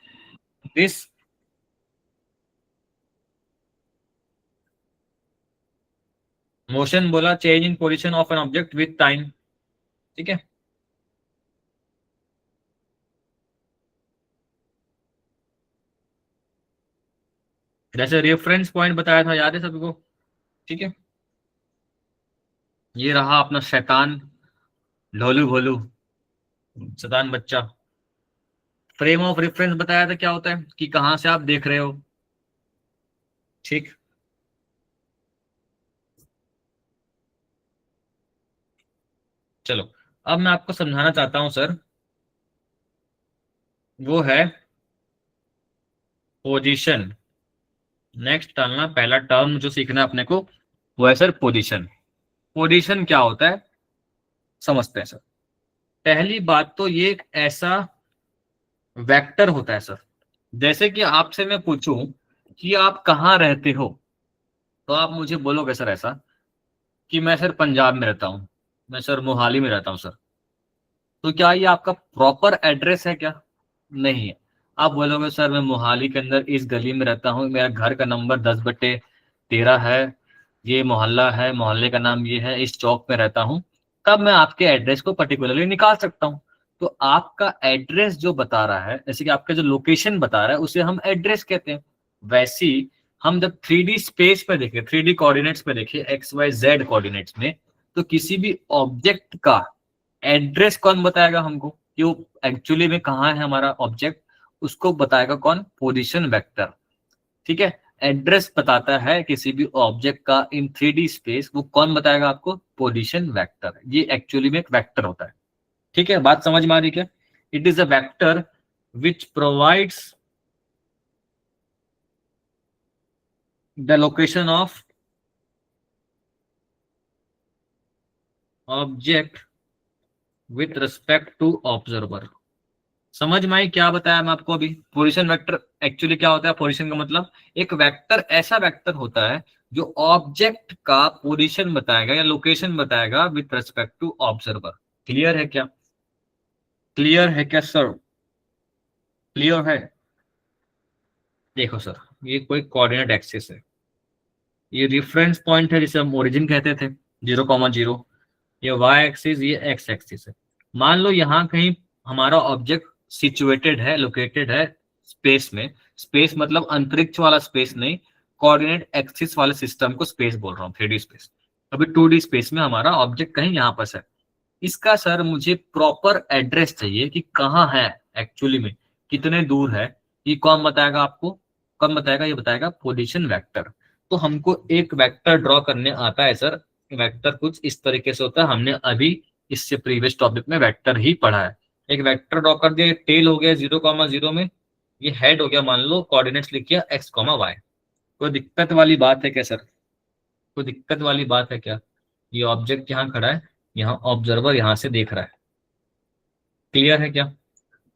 S1: दिस मोशन। बोला change in position of an object with time. ठीक है, जैसे रेफरेंस पॉइंट बताया था, याद है सभी को? ठीक है, ये रहा अपना शैतान ढोलू भोलू, शैतान बच्चा। फ्रेम ऑफ रेफरेंस बताया था, क्या होता है कि कहां से आप देख रहे हो। ठीक, चलो अब मैं आपको समझाना चाहता हूं सर, वो है पोजीशन। नेक्स्ट डालना, पहला टर्म जो सीखना है अपने को वो है सर पोजीशन। पोजीशन क्या होता है समझते हैं सर। पहली बात तो ये एक ऐसा वेक्टर होता है सर, जैसे कि आपसे मैं पूछूं कि आप कहाँ रहते हो, तो आप मुझे बोलोगे सर ऐसा कि मैं सर पंजाब में रहता हूँ, मैं सर मोहाली में रहता हूँ सर। तो क्या ये आपका प्रॉपर एड्रेस है क्या? नहीं है। आप बोलोगे सर मैं मोहाली के अंदर इस गली में रहता हूँ, मेरा घर का नंबर 10/13 है, ये मोहल्ला है, मोहल्ले का नाम ये है, इस चौक में रहता हूँ, तब मैं आपके एड्रेस को पर्टिकुलरली निकाल सकता हूँ। तो आपका एड्रेस जो बता रहा है, जैसे कि आपका जो लोकेशन बता रहा है उसे हम एड्रेस कहते हैं। वैसे ही हम जब 3D स्पेस पे देखें, 3D कोऑर्डिनेट्स पे देखें, XYZ कोऑर्डिनेट्स में, तो किसी भी ऑब्जेक्ट का एड्रेस कौन बताएगा हमको कि वो एक्चुअली में कहाँ है हमारा ऑब्जेक्ट? उसको बताएगा कौन? Position vector. ठीक है, एड्रेस बताता है किसी भी ऑब्जेक्ट का इन 3D स्पेस, वो कौन बताएगा आपको? Position vector. ये एक्चुअली में एक वेक्टर होता है। ठीक है, बात समझ में आ रही क्या? It is a vector which provides the location of object with respect to observer. समझ में आई क्या बताया मैं आपको अभी? पोजीशन वेक्टर एक्चुअली क्या होता है? पोजीशन का मतलब एक वेक्टर ऐसा वेक्टर होता है जो ऑब्जेक्ट का पोजीशन बताएगा या लोकेशन बताएगा with respect to observer. Clear है क्या? क्लियर है क्या सर? क्लियर है? देखो सर, ये कोई कोऑर्डिनेट एक्सिस है, ये रेफरेंस पॉइंट है जिसे हम ओरिजिन कहते थे, 0,0। ये वाई एक्सिस, ये एक्स एक्सिस है। मान लो यहाँ कहीं हमारा ऑब्जेक्ट सिचुएटेड है, लोकेटेड है स्पेस में। स्पेस मतलब अंतरिक्ष वाला स्पेस नहीं, कोऑर्डिनेट एक्सिस वाले सिस्टम को स्पेस बोल रहा हूँ, 3D स्पेस। अभी 2D स्पेस में हमारा ऑब्जेक्ट कहीं यहाँ पर है। इसका सर मुझे प्रॉपर एड्रेस चाहिए कि कहाँ है एक्चुअली में, कितने दूर है, ये कौन बताएगा आपको? कौन बताएगा? ये बताएगा पोजीशन वेक्टर। तो हमको एक वेक्टर ड्रॉ करने आता है सर। वेक्टर कुछ इस तरीके से होता है, हमने अभी इससे प्रीवियस टॉपिक में वेक्टर ही पढ़ा है। एक वेक्टर ड्रॉ कर दिया, टेल हो गया 0,0 में, ये हेड हो गया, मान लो कोऑर्डिनेट्स लिख किया x,y। कोई दिक्कत वाली बात है क्या सर? कोई दिक्कत वाली बात है क्या? ये ऑब्जेक्ट यहाँ खड़ा है, यहाँ ऑब्जर्वर यहाँ से देख रहा है, क्लियर है क्या?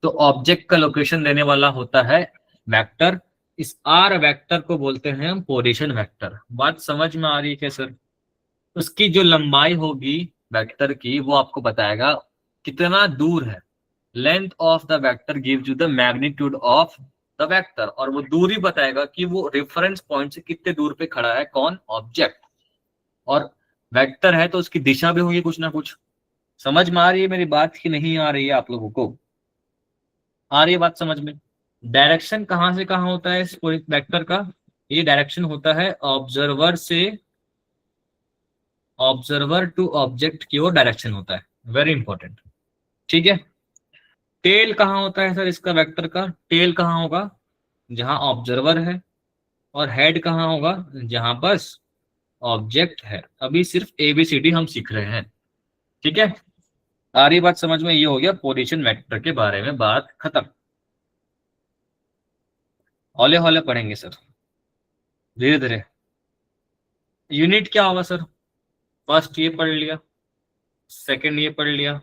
S1: तो ऑब्जेक्ट का लोकेशन देने वाला होता है वेक्टर। इस आर वेक्टर को बोलते हैं हम पोजीशन वेक्टर। बात समझ में आ रही है क्या सर? उसकी जो लंबाई होगी वेक्टर की, वो आपको बताएगा कितना दूर है। Length of the vector gives you the magnitude of the vector, और वो दूरी बताएगा कि वो रेफरेंस पॉइंट से कितने दूर पे खड़ा है कौन? ऑब्जेक्ट। और वेक्टर है तो उसकी दिशा भी होगी कुछ ना कुछ। समझ में आ रही है मेरी बात कि नहीं आ रही है आप लोगों को? आ रही है बात समझ में? डायरेक्शन कहां से कहां होता है इस वेक्टर का? ये डायरेक्शन होता है ऑब्जर्वर से, ऑब्जर्वर टू ऑब्जेक्ट की ओर डायरेक्शन होता है। वेरी इंपॉर्टेंट, ठीक है। टेल कहाँ होता है सर इसका वेक्टर का? टेल कहाँ होगा? जहां ऑब्जर्वर है। और हेड कहाँ होगा? जहां बस ऑब्जेक्ट है। अभी सिर्फ एबीसीडी हम सीख रहे हैं, ठीक है। आ रही बात समझ में? ये हो गया पोजीशन वेक्टर के बारे में बात खत्म। हौले हौले पढ़ेंगे सर, धीरे धीरे। यूनिट क्या होगा सर? फर्स्ट ये पढ़ लिया, सेकंड ये पढ़ लिया।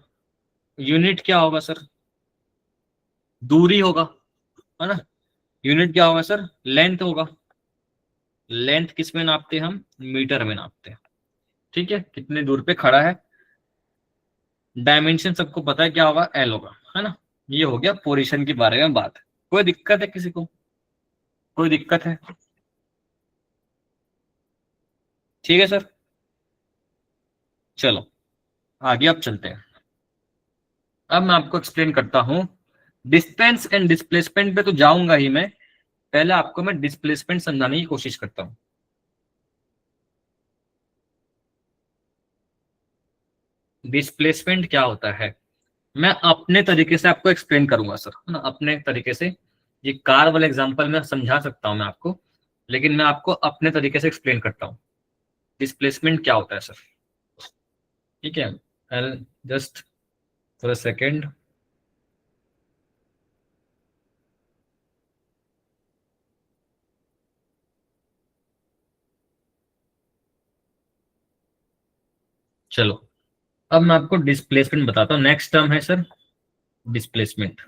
S1: यूनिट क्या होगा सर? दूरी होगा, है ना। यूनिट क्या होगा सर? लेंथ होगा। लेंथ किस में नापते हैं हम? मीटर में नापते हैं, ठीक है। कितने दूर पे खड़ा है। डायमेंशन सबको पता है क्या होगा? एल होगा, है ना। ये हो गया पोजीशन के बारे में बात। कोई दिक्कत है किसी को? कोई दिक्कत है? ठीक है सर, चलो आगे अब चलते हैं। अब मैं आपको एक्सप्लेन करता हूं। डिस्टेंस एंड डिस्प्लेसमेंट पे तो जाऊंगा ही मैं, पहले आपको मैं डिस्प्लेसमेंट समझाने की कोशिश करता हूं। डिस्प्लेसमेंट क्या होता है मैं अपने तरीके से आपको एक्सप्लेन करूंगा सर, है ना, अपने तरीके से। ये कार वाला एग्जांपल मैं समझा सकता हूं मैं आपको, लेकिन मैं आपको अपने तरीके से एक्सप्लेन करता हूं डिस्प्लेसमेंट क्या होता है सर, ठीक है। Just for a second. चलो अब मैं आपको डिस्प्लेसमेंट बताता हूँ। नेक्स्ट टर्म है सर डिस्प्लेसमेंट।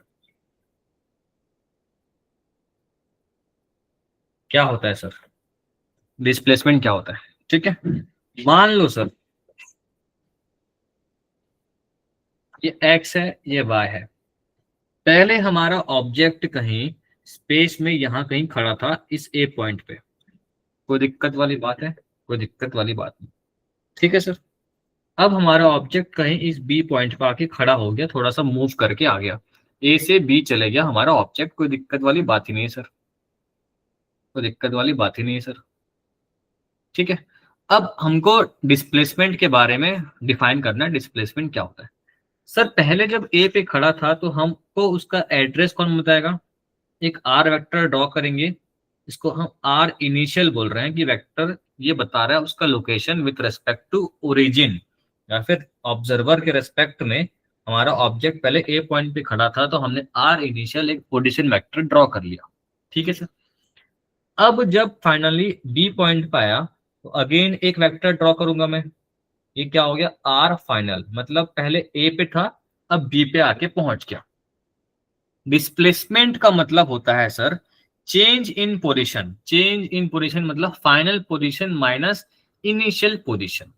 S1: क्या होता है सर? डिस्प्लेसमेंट क्या होता है, ठीक है। मान लो सर ये x है, ये y है। पहले हमारा ऑब्जेक्ट कहीं स्पेस में यहां कहीं खड़ा था इस ए पॉइंट पे। कोई दिक्कत वाली बात है? कोई दिक्कत वाली बात नहीं, ठीक है सर। अब हमारा ऑब्जेक्ट कहीं इस बी पॉइंट पे आके खड़ा हो गया, थोड़ा सा मूव करके आ गया, ए से बी चले गया हमारा ऑब्जेक्ट। कोई दिक्कत वाली बात ही नहीं है सर, कोई दिक्कत वाली बात ही नहीं है सर, ठीक है। अब हमको डिस्प्लेसमेंट के बारे में डिफाइन करना है, डिस्प्लेसमेंट क्या होता है। सर पहले जब ए पे खड़ा था तो हमको उसका एड्रेस कौन बताएगा? एक आर वेक्टर ड्रॉ करेंगे, इसको हम आर इनिशियल बोल रहे हैं कि वेक्टर ये बता रहा है उसका location with respect to origin, या फिर ऑब्जर्वर के रेस्पेक्ट में। हमारा ऑब्जेक्ट पहले ए पॉइंट पे खड़ा था तो हमने आर इनिशियल एक पोजीशन वेक्टर ड्रॉ कर लिया, ठीक है सर। अब जब फाइनली बी पॉइंट पे आया तो अगेन एक वेक्टर ड्रॉ करूंगा मैं। ये क्या हो गया? आर फाइनल, मतलब पहले ए पे था अब बी पे आके पहुंच गया। डिस्प्लेसमेंट का मतलब होता है sir change in position. Change in position मतलब final position minus initial position,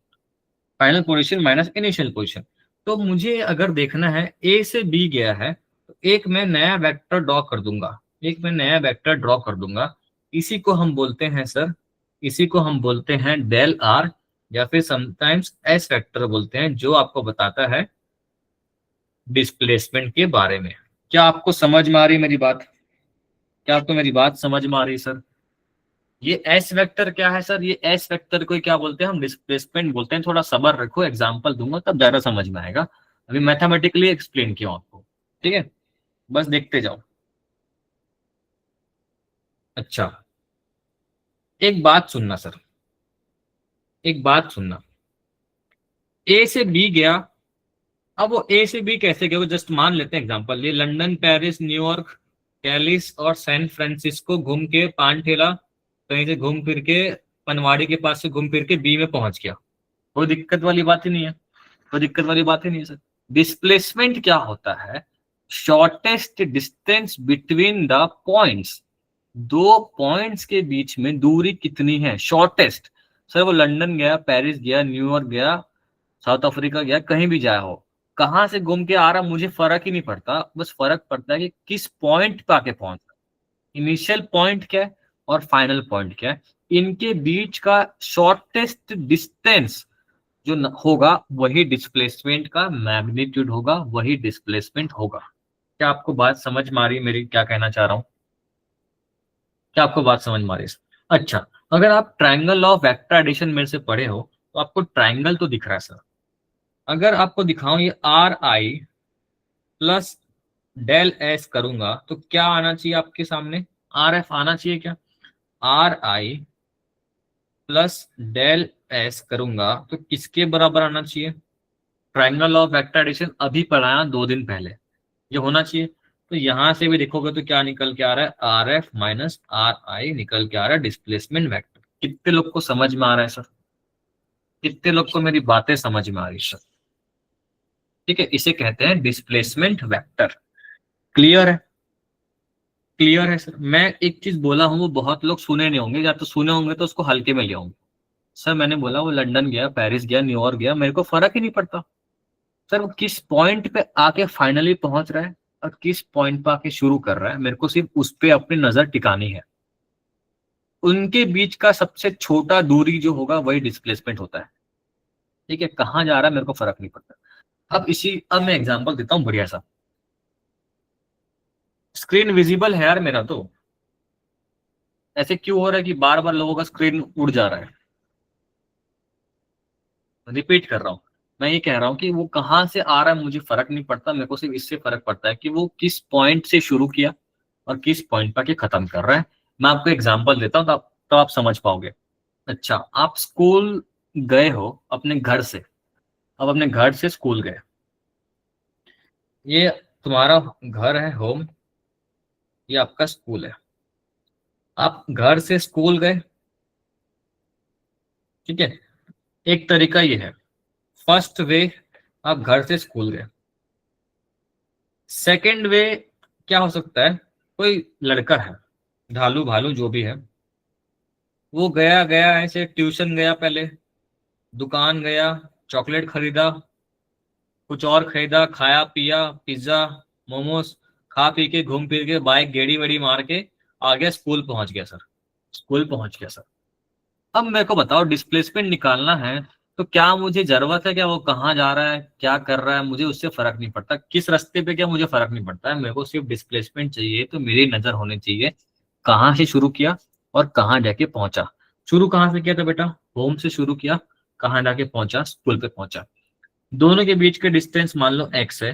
S1: final position minus initial position. तो मुझे अगर देखना है ए से बी गया है तो एक मैं नया वेक्टर ड्रॉ कर दूंगा, एक मैं नया वेक्टर ड्रॉ कर दूंगा। इसी को हम बोलते हैं सर, इसी को हम बोलते हैं डेल आर, या फिर समटाइम्स एस वेक्टर बोलते हैं, जो आपको बताता है डिस्प्लेसमेंट के बारे में। क्या आपको समझ में आ रही मेरी बात? क्या आपको मेरी बात समझ में आ रही सर? ये एस वेक्टर क्या है सर? ये एस वेक्टर को क्या बोलते हैं हम? डिस्प्लेसमेंट बोलते हैं। थोड़ा सब्र रखो, एग्जांपल दूंगा तब ज्यादा समझ में आएगा। अभी मैथमेटिकली एक्सप्लेन किया आपको, ठीक है? बस देखते जाओ। अच्छा, एक बात सुनना सर, एक बात सुनना। ए से बी गया। अब वो ए से बी कैसे गया? वो जस्ट मान लेते हैं एग्जांपल, ये लंदन, पेरिस, न्यूयॉर्क, कैलिस और सैन फ्रांसिस्को घूम के, पान ठेला कहीं से घूम फिर के, पनवाड़ी के पास से घूम फिर के बी में पहुंच गया। कोई दिक्कत वाली बात ही नहीं है, कोई दिक्कत वाली बात ही नहीं है सर। डिस्प्लेसमेंट क्या होता है? Shortest distance between the points. दो पॉइंट्स के बीच में दूरी कितनी है, शॉर्टेस्ट। सर वो लंदन गया, पेरिस गया, न्यूयॉर्क गया, साउथ अफ्रीका गया, कहीं भी जाया हो, कहां से घूम के आ रहा, मुझे फर्क ही नहीं पड़ता। बस फर्क पड़ता है कि किस पॉइंट पे आके पहुंच रहा है। इनिशियल पॉइंट क्या है और फाइनल पॉइंट क्या है, इनके बीच का शॉर्टेस्ट डिस्टेंस जो होगा वही डिस्प्लेसमेंट का मैग्नीट्यूड होगा, वही डिस्प्लेसमेंट होगा। क्या आपको बात समझ में आ रही है मेरी, क्या कहना चाह रहा हूं? क्या आपको बात समझ में आ रही है? अच्छा, अगर आप ट्रायंगल ऑफ वेक्टर एडिशन में से पढ़े हो तो आपको ट्रायंगल तो दिख रहा है सर। अगर आपको दिखाऊं ये R I plus del S करूंगा तो क्या आना चाहिए आपके सामने? आर एफ आना चाहिए क्या? R I plus del S करूंगा तो किसके बराबर आना चाहिए? ट्रायंगल ऑफ वेक्टर एडिशन अभी पढ़ाया 2 दिन पहले, ये होना चाहिए। तो यहां से भी देखोगे तो क्या निकल के आ रहा है? आर एफ माइनस आर आई निकल के आ रहा है डिस्प्लेसमेंट वेक्टर। कितने लोग को समझ में आ रहा है सर? कितने लोग को मेरी बातें समझ में आ रही है सर? ठीक है, इसे कहते हैं डिस्प्लेसमेंट वेक्टर। क्लियर है? क्लियर है सर? मैं एक चीज बोला हूं वो बहुत लोग सुने नहीं होंगे, या तो सुने होंगे तो उसको हल्के में ले होंगे। सर मैंने बोला वो लंदन गया, पेरिस गया, न्यूयॉर्क गया, मेरे को फर्क ही नहीं पड़ता। सर वो किस पॉइंट पे आके फाइनली पहुंच रहा है और किस पॉइंट पे आके शुरू कर रहा है, मेरे को सिर्फ उस पे अपनी नजर टिकानी है। उनके बीच का सबसे छोटा दूरी जो होगा वही डिस्प्लेसमेंट होता है। ठीक है, कहाँ जा रहा है मेरे को फर्क नहीं पड़ता। अब मैं एग्जांपल देता हूँ बढ़िया सा। स्क्रीन विजिबल है यार मेरा तो, ऐसे क्यों हो रहा है कि बार बार लोगों का स्क्रीन उड़ जा रहा है? रिपीट कर रहा हूँ, मैं ये कह रहा हूँ कि वो कहाँ से आ रहा है मुझे फर्क नहीं पड़ता, मेरे को सिर्फ इससे फर्क पड़ता है कि वो किस पॉइंट से शुरू किया और किस पॉइंट पर खत्म कर रहा है। मैं आपको एग्जांपल देता हूँ तो आप समझ पाओगे। अच्छा, आप स्कूल गए हो अपने घर से, अब अपने घर से स्कूल गए, ये तुम्हारा घर है होम, ये आपका स्कूल है। आप घर से स्कूल गए, ठीक है, एक तरीका ये है। फर्स्ट वे, आप घर से स्कूल गए। सेकंड वे क्या हो सकता है? कोई लड़का है, ढालू भालू जो भी है, वो गया गया ऐसे ट्यूशन गया, पहले दुकान गया, चॉकलेट खरीदा, कुछ और खरीदा, खाया पिया, पिज्जा, मोमोज, खा पी के घूम फिर के बाइक गेड़ी वेड़ी मार के आ गया, स्कूल पहुंच गया सर। स्कूल पहुंच गया सर। अब मेरे को बताओ, डिस्प्लेसमेंट निकालना है तो क्या मुझे जरूरत है क्या वो कहाँ जा रहा है, क्या कर रहा है, मुझे उससे फर्क नहीं पड़ता। किस रास्ते पे क्या मुझे फर्क नहीं पड़ता है, मेरे को सिर्फ डिस्प्लेसमेंट चाहिए। तो मेरी नजर होनी चाहिए कहाँ से शुरू किया और कहाँ जाके पहुंचा। शुरू कहाँ से किया था बेटा? होम से शुरू किया, कहाँ जाके पहुंचा? स्कूल पे पहुंचा। दोनों के बीच के डिस्टेंस मान लो एक्स है,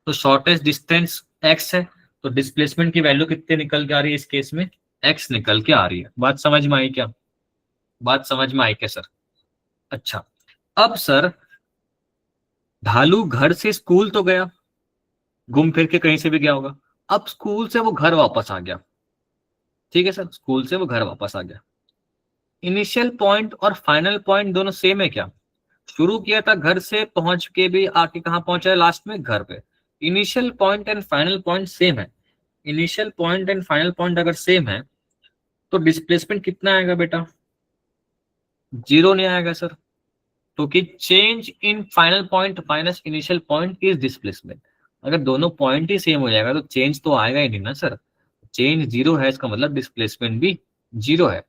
S1: तो शॉर्टेस्ट डिस्टेंस एक्स है, तो डिस्प्लेसमेंट की वैल्यू कितने निकल के आ रही है इस केस में? एक्स निकल के आ रही है। बात समझ में आई क्या? बात समझ में आई क्या सर? अच्छा, अब सर ढालू घर से स्कूल तो गया, घूम फिर के कहीं से भी गया होगा। अब स्कूल से वो घर वापस आ गया, ठीक है सर, स्कूल से वो घर वापस आ गया। इनिशियल पॉइंट और फाइनल पॉइंट दोनों सेम है क्या? शुरू किया था घर से, पहुंच के भी आके कहाँ पहुंचा है? लास्ट में घर पे। Initial point and final point same है। Initial point and final point अगर सेम है तो डिस्प्लेसमेंट कितना आएगा बेटा? 0 नहीं आएगा सर, क्योंकि change in final point minus initial point is displacement. अगर दोनों पॉइंट ही सेम हो जाएगा तो चेंज तो आएगा ही नहीं ना सर। चेंज 0 है, इसका मतलब डिस्प्लेसमेंट भी 0 है।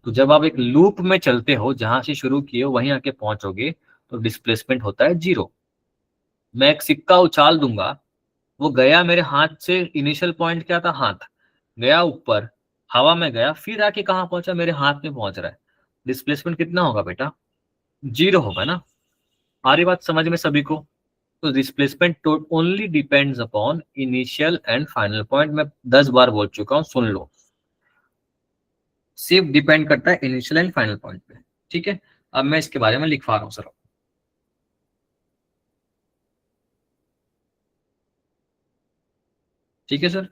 S1: तो जब आप एक लूप में चलते हो, जहां से शुरू किए हो वहीं आके पहुंचोगे, तो डिस्प्लेसमेंट होता है 0। मैं एक सिक्का उछाल दूंगा, वो गया मेरे हाथ से, इनिशियल पॉइंट क्या था? हाथ, गया ऊपर, हवा में गया, फिर आके कहाँ पहुंचा, मेरे हाथ में पहुंच रहा है, डिस्प्लेसमेंट कितना होगा बेटा, 0 होगा ना। आ रही बात समझ में सभी को। तो displacement only depends upon initial and final point. मैं 10 बार बोल चुका हूं, सुन लो, सिर्फ डिपेंड करता है इनिशियल एंड फाइनल पॉइंट पे। ठीक है, अब मैं इसके बारे में लिखवा रहा हूं सर। ठीक है सर,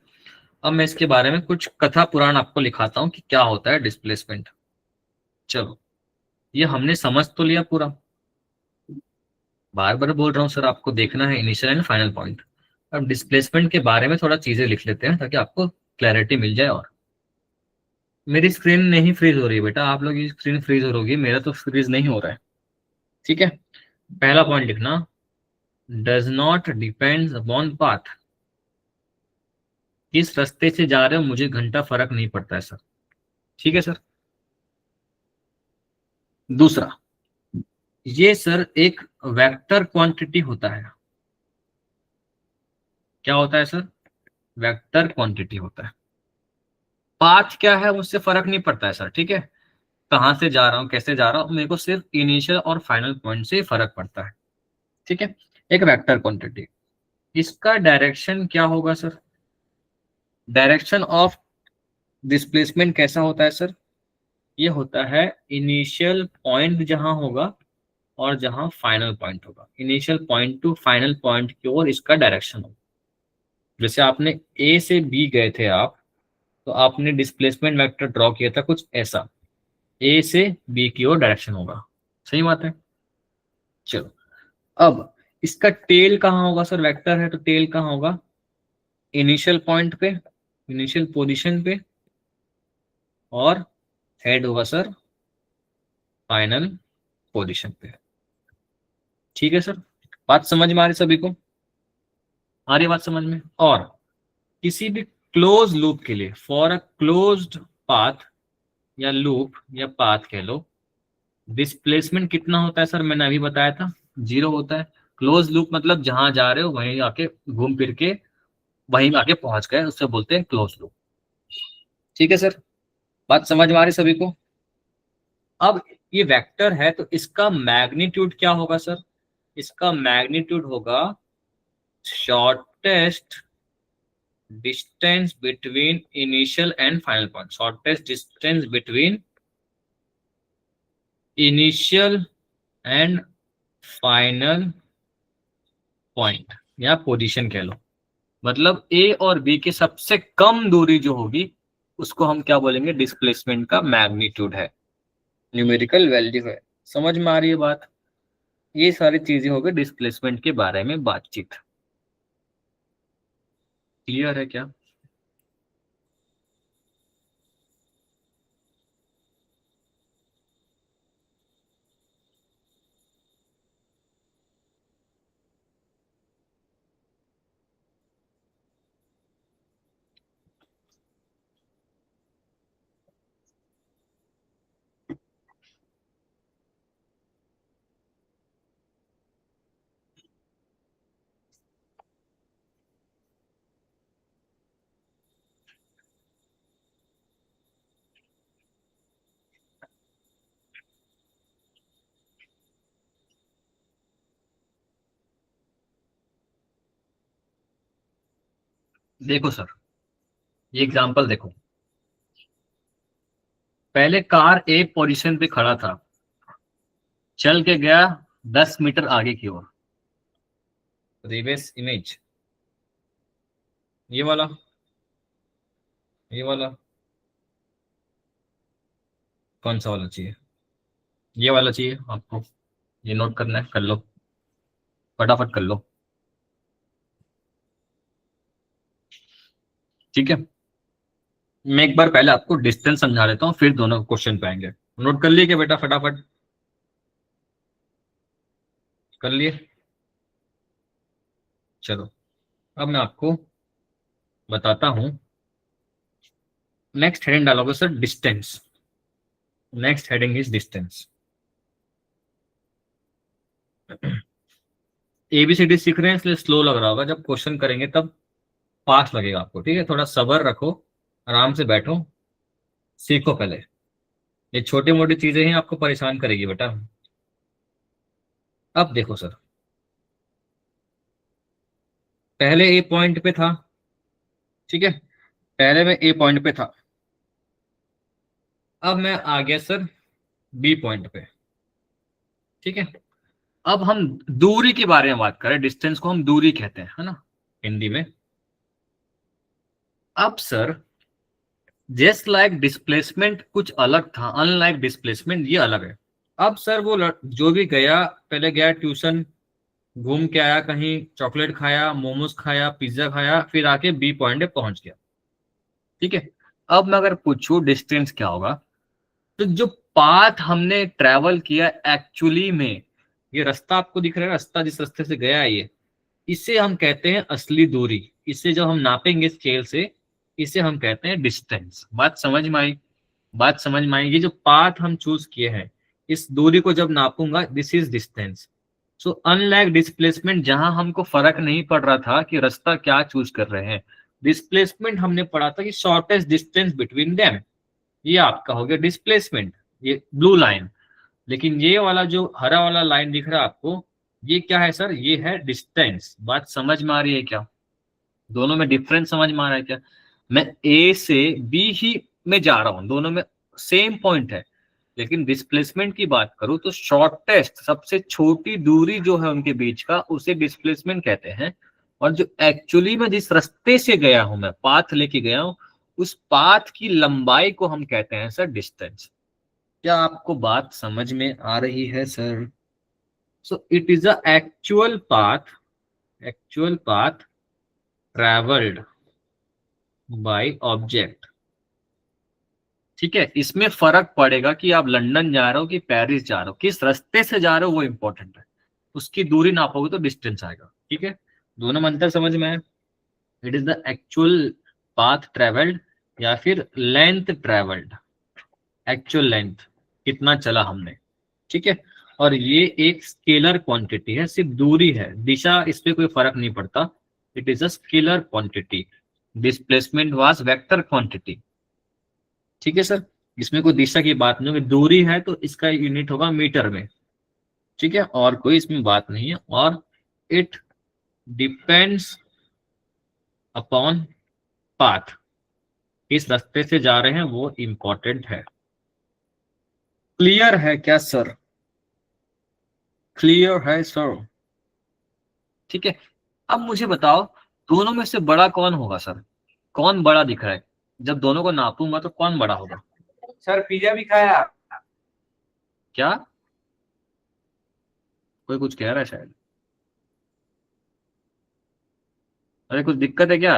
S1: अब मैं इसके बारे में कुछ कथा पुराण आपको लिखाता हूं कि क्या होता है डिस्प्लेसमेंट। चलो, ये हमने समझ तो लिया पूरा, बार बार बोल रहा हूँ सर, आपको देखना है इनिशियल एंड फाइनल पॉइंट। अब डिस्प्लेसमेंट के बारे में थोड़ा चीजें लिख लेते हैं ताकि आपको क्लैरिटी मिल जाए। और मेरी स्क्रीन नहीं फ्रीज हो रही है बेटा, आप लोग की स्क्रीन फ्रीज हो रही होगी, मेरा तो फ्रीज नहीं हो रहा है। ठीक है, पहला पॉइंट लिखना, does not depends upon path. किस रास्ते से जा रहे हो मुझे घंटा फर्क नहीं पड़ता है सर। ठीक है सर। दूसरा, ये सर एक वेक्टर क्वांटिटी होता है। क्या होता है सर, वेक्टर क्वांटिटी होता है। पाथ क्या है उससे फर्क नहीं पड़ता है सर। ठीक है, कहां से जा रहा हूं, कैसे जा रहा हूं, मेरे को सिर्फ इनिशियल और फाइनल पॉइंट से फर्क पड़ता है। ठीक है, एक वेक्टर क्वांटिटी, इसका डायरेक्शन क्या होगा सर, डायरेक्शन ऑफ डिस्प्लेसमेंट कैसा होता है सर, ये होता है इनिशियल पॉइंट जहां होगा और जहां फाइनल पॉइंट होगा, initial point two final point की ओर इसका डायरेक्शन होगा। जैसे आपने ए से बी गए थे आप, तो आपने डिस्प्लेसमेंट वेक्टर ड्रॉ किया था कुछ ऐसा, ए से बी की ओर डायरेक्शन होगा। सही बात है। चलो, अब इसका टेल कहाँ होगा सर, वेक्टर है तो टेल कहाँ होगा, इनिशियल पॉइंट पे, इनिशियल पोजीशन पे, और हेड होगा सर फाइनल पोजीशन पे। ठीक है सर, बात समझ में आ रही सभी को, आ रही बात समझ में। और किसी भी क्लोज लूप के लिए, फॉर अ क्लोज्ड पाथ या लूप या पाथ कह लो, डिस्प्लेसमेंट कितना होता है सर, मैंने अभी बताया था, 0 होता है। क्लोज लूप मतलब जहां जा रहे हो वहीं आके घूम फिर के वहीं आके पहुंच गए, उससे बोलते हैं क्लोज लूप। ठीक है सर, बात समझ में आ रही सभी को। अब ये वेक्टर है तो इसका मैग्नीट्यूड क्या होगा सर, इसका मैग्नीट्यूड होगा shortest distance between initial and final point, shortest distance between initial and final point या पोजीशन कह लो। मतलब ए और बी के सबसे कम दूरी जो होगी उसको हम क्या बोलेंगे, डिस्प्लेसमेंट का मैग्नीट्यूड है, न्यूमेरिकल वैल्यू है। समझ में आ रही है बात। ये सारी चीजें हो गई डिस्प्लेसमेंट के बारे में बातचीत। क्लियर है क्या। देखो सर, ये एग्जांपल देखो, पहले कार ए पोजीशन पे खड़ा था, चल के गया 10 मीटर आगे की ओर, रिवर्स इमेज, ये वाला, ये वाला, कौन सा वाला चाहिए, ये वाला चाहिए आपको, ये नोट करना है, कर लो, फटाफट कर लो। ठीक है, मैं एक बार पहले आपको डिस्टेंस समझा देता हूँ, फिर दोनों क्वेश्चन पे आएंगे। नोट कर लिए क्या बेटा, फटाफट कर लिए। चलो, अब मैं आपको बताता हूँ। नेक्स्ट हेडिंग डालोगे sir distance, next heading is distance. ABCD सीख रहे हैं इसलिए स्लो लग रहा होगा, जब क्वेश्चन करेंगे तब फास्ट लगेगा आपको। ठीक है, थोड़ा सब्र रखो, आराम से बैठो, सीखो पहले, ये छोटी मोटी चीजें ही आपको परेशान करेगी बेटा। अब देखो सर, पहले ए पॉइंट पे था, ठीक है, पहले मैं ए पॉइंट पे था, अब मैं आ गया सर बी पॉइंट पे, ठीक है। अब हम दूरी के बारे में बात करें, डिस्टेंस को हम दूरी कहते हैं, है ना, हिंदी में। अब सर जस्ट लाइक डिस्प्लेसमेंट कुछ अलग था, अनलाइक डिस्प्लेसमेंट ये अलग है। अब सर वो जो भी गया, पहले गया ट्यूशन, घूम के आया, कहीं चॉकलेट खाया, मोमोज खाया, पिज्जा खाया, फिर आके बी पॉइंट पे पहुंच गया, ठीक है। अब मैं अगर पूछूं डिस्टेंस क्या होगा, तो जो पाथ हमने ट्रेवल किया एक्चुअली में, ये रास्ता आपको दिख रहा है, रास्ता जिस रास्ते से गया है ये, इसे हम कहते हैं असली दूरी। इसे जब हम नापेंगे स्केल से, इसे हम कहते हैं डिस्टेंस। बात समझ में आई? बात समझ में आई? ये जो पाथ हम चूज किए हैं, इस दूरी को जब नापूंगा, this is distance. So unlike displacement, जहां हमको फर्क नहीं पड़ रहा था कि रास्ता क्या चूज कर रहे हैं, डिस्प्लेसमेंट हमने पढ़ा था कि शॉर्टेस्ट डिस्टेंस बिटवीन देम, ये आपका हो गया डिस्प्लेसमेंट, ये ब्लू लाइन। लेकिन ये वाला जो हरा वाला लाइन दिख रहा है आपको, ये क्या है सर? ये है डिस्टेंस। बात समझ में आ रही है क्या? दोनों में डिफरेंस समझ में आ रहा है क्या? मैं ए से बी ही में जा रहा हूं, दोनों में सेम पॉइंट है, लेकिन डिस्प्लेसमेंट की बात करूं तो शॉर्टेस्ट, सबसे छोटी दूरी जो है उनके बीच का, उसे डिस्प्लेसमेंट कहते हैं। और जो एक्चुअली में जिस रास्ते से गया हूं, मैं पाथ लेके गया हूं, उस पाथ की लंबाई को हम कहते हैं सर डिस्टेंस। क्या आपको बात समझ में आ रही है sir? So it is a actual path travelled by object, ठीक है। इसमें फर्क पड़ेगा कि आप लंदन जा रहे हो कि पेरिस जा रहे हो, किस रास्ते से जा रहे हो वो इंपॉर्टेंट है। उसकी दूरी नापोगे तो डिस्टेंस आएगा, ठीक है। दोनों में अंतर समझ में आए? It is the actual path travelled या फिर लेंथ ट्रेवल्ड, एक्चुअल लेंथ कितना चला हमने, ठीक है। और ये एक स्केलर क्वांटिटी है, सिर्फ दूरी है, दिशा इस पे कोई फर्क नहीं पड़ता। It is a scalar quantity. Displacement was vector quantity, ठीक है सर। इसमें कोई दिशा की बात नहीं होगी, दूरी है तो इसका यूनिट होगा मीटर में, ठीक है, और कोई इसमें बात नहीं है। और इट डिपेंड्स अपॉन पाथ, किस रास्ते से जा रहे हैं वो इंपॉर्टेंट है। क्लियर है क्या सर? क्लियर है सर? ठीक है। अब मुझे बताओ, दोनों में से बड़ा कौन होगा सर? कौन बड़ा दिख रहा है? जब दोनों को नापूंगा तो कौन बड़ा होगा?
S2: सर पिज्जा भी खाया।
S1: क्या? कोई कुछ कह रहा है शायद। अरे कुछ दिक्कत है क्या?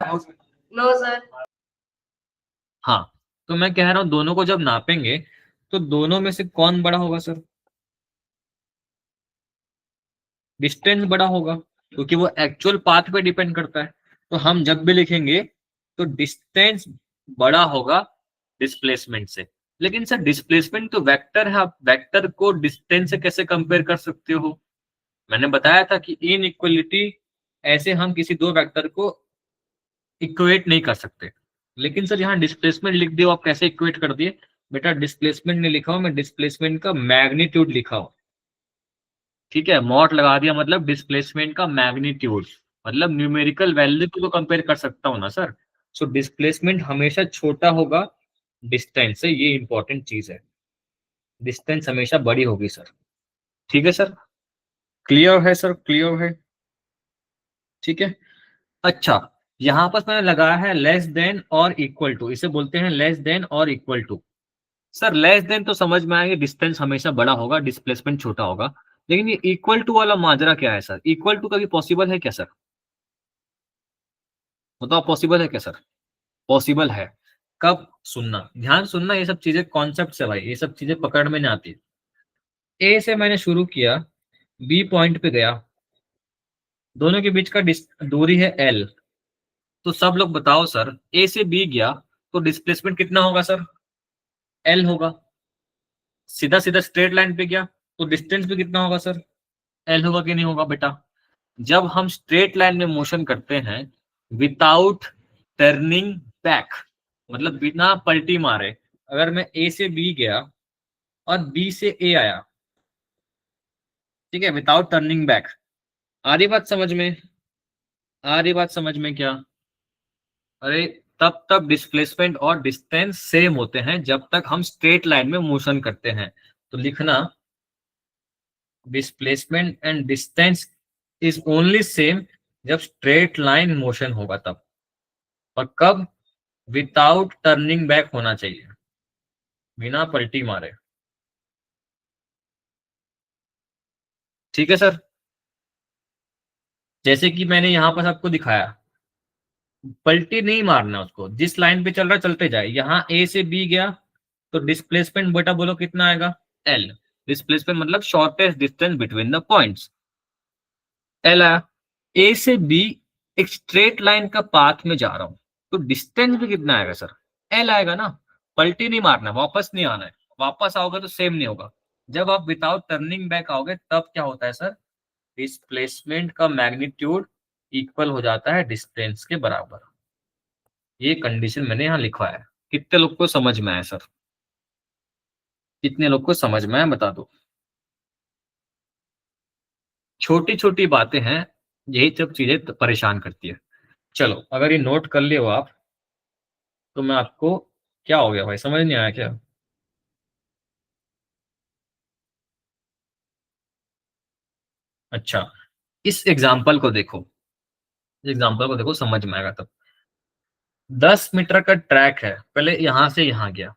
S2: No sir.
S1: हाँ, तो मैं कह रहा हूं दोनों को जब नापेंगे तो दोनों में से कौन बड़ा होगा सर? डिस्टेंस बड़ा होगा, क्योंकि वो एक्चुअल पाथ पे डिपेंड करता है। तो हम जब भी लिखेंगे तो डिस्टेंस बड़ा होगा डिस्प्लेसमेंट से। लेकिन सर डिस्प्लेसमेंट तो वेक्टर है, आप वेक्टर को डिस्टेंस से कैसे कंपेयर कर सकते हो? मैंने बताया था कि इन इक्वलिटी, ऐसे हम किसी दो वेक्टर को इक्वेट नहीं कर सकते। लेकिन सर यहाँ डिस्प्लेसमेंट लिख दियो, आप कैसे इक्वेट कर दिए? बेटा डिस्प्लेसमेंट नहीं लिखा हूं मैं, डिस्प्लेसमेंट का मैग्नीट्यूड लिखा हूं, ठीक है। मॉड लगा दिया, मतलब डिस्प्लेसमेंट का मैग्नीट्यूड, मतलब न्यूमेरिकल वैल्यू को तो कंपेयर कर सकता हूं ना सर। सो डिस्प्लेसमेंट हमेशा छोटा होगा डिस्टेंस से, ये इंपॉर्टेंट चीज है। डिस्टेंस हमेशा बड़ी होगी सर, ठीक है सर। क्लियर है सर? क्लियर है? ठीक है। अच्छा, यहां पर मैंने लगाया है लेस देन और इक्वल टू, इसे बोलते हैं लेस देन और equal to. Sir less than तो समझ में आएगा, डिस्टेंस हमेशा बड़ा होगा, डिस्प्लेसमेंट छोटा होगा। लेकिन ये इक्वल टू वाला माजरा क्या है सर? इक्वल टू कभी पॉसिबल है क्या सर? बताओ, पॉसिबल है क्या सर? पॉसिबल है। कब? सुनना, ध्यान सुनना, ये सब चीजें कॉन्सेप्ट है भाई, ये सब चीजें पकड़ में नहीं आती। ए से मैंने शुरू किया, बी पॉइंट पे गया, दोनों के बीच का दूरी है एल। तो सब लोग बताओ सर, ए से बी गया तो डिस्प्लेसमेंट कितना होगा सर? एल होगा। सीधा सीधा स्ट्रेट लाइन पे गया तो डिस्टेंस भी कितना होगा सर? एल होगा कि नहीं होगा बेटा? जब हम स्ट्रेट लाइन में मोशन करते हैं विदाउट टर्निंग बैक, मतलब बिना पलटी मारे अगर मैं ए से बी गया और बी से ए आया, ठीक है, विदाउट टर्निंग बैक। आ रही बात समझ में? आ रही बात समझ में क्या? अरे, तब तक डिस्प्लेसमेंट और डिस्टेंस सेम होते हैं जब तक हम स्ट्रेट लाइन में मोशन करते हैं। तो लिखना, displacement and distance is only same जब स्ट्रेट लाइन मोशन होगा तब। और कब? विदाउट टर्निंग बैक होना चाहिए, बिना पलटी मारे। ठीक है सर, जैसे कि मैंने यहां पर आपको दिखाया, पलटी नहीं मारना उसको, जिस लाइन पे चल रहा है चलते जाए। यहाँ ए से बी गया तो डिस्प्लेसमेंट बेटा बोलो कितना आएगा? एल। डिस्प्लेसमेंट मतलब shortest distance between the points, L आया। ए से बी एक स्ट्रेट लाइन का पाथ में जा रहा हूं, तो डिस्टेंस भी कितना आएगा सर? एल आएगा ना। पलटी नहीं मारना, वापस नहीं आना है। वापस आओगे तो सेम नहीं होगा। जब आप विदाउट टर्निंग बैक आओगे तब क्या होता है सर? डिस्प्लेसमेंट का मैग्नीट्यूड इक्वल हो जाता है डिस्टेंस के बराबर। ये कंडीशन मैंने यहाँ लिखवा है। कितने लोग को समझ में आया सर? कितने लोग को समझ में आया बता दो। छोटी छोटी बातें हैं, यही सब चीजें परेशान करती है। चलो, अगर ये नोट कर लिए हो आप, तो मैं आपको, क्या हो गया भाई, समझ नहीं आया क्या? अच्छा, इस एग्जाम्पल को देखो, एग्जाम्पल को देखो, समझ में आएगा तब। 10 मीटर का ट्रैक है, पहले यहां से यहां गया,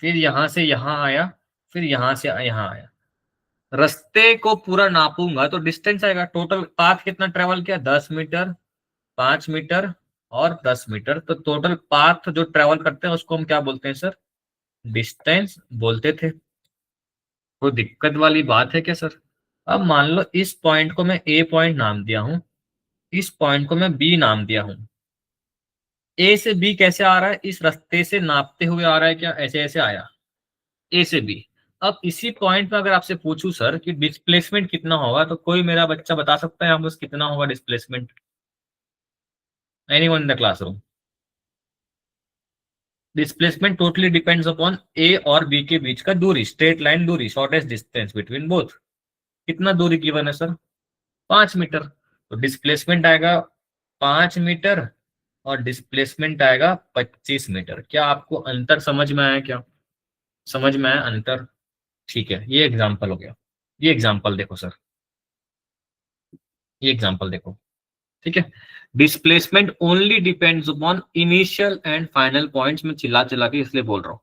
S1: फिर यहां से यहां आया, फिर यहां से यहां आया। रास्ते को पूरा नापूंगा तो डिस्टेंस आएगा। टोटल पाथ कितना ट्रेवल किया? 10 मीटर, 5 मीटर और 10 मीटर। तो टोटल पाथ जो ट्रेवल करते हैं उसको हम क्या बोलते हैं सर? डिस्टेंस बोलते थे। कोई दिक्कत वाली बात है क्या सर? अब मान लो इस पॉइंट को मैं ए पॉइंट नाम दिया हूं, इस पॉइंट को मैं बी नाम दिया हूं। ए से बी कैसे आ रहा है? इस रास्ते से नापते हुए आ रहा है क्या? ऐसे ऐसे आया ए से बी। अब इसी पॉइंट पे अगर आपसे पूछूं सर कि डिस्प्लेसमेंट कितना होगा, तो कोई मेरा बच्चा बता सकता है बस कितना होगा displacement? Anyone in the classroom? Displacement totally depends upon A और बी के बीच का दूरी, स्ट्रेट लाइन दूरी, शॉर्टेस्ट डिस्टेंस बिटवीन बोथ। कितना दूरी गिवन है सर? 5 मीटर। तो डिस्प्लेसमेंट आएगा 5 मीटर और डिस्प्लेसमेंट आएगा 25 मीटर। क्या आपको अंतर समझ में आया क्या? समझ में आया अंतर? ठीक है, ये एग्जाम्पल हो गया। ये एग्जाम्पल देखो सर, ये एग्जाम्पल देखो। ठीक है, displacement only depends upon initial and final points में चिल्ला चिल्ला के इसलिए बोल रहा हूं।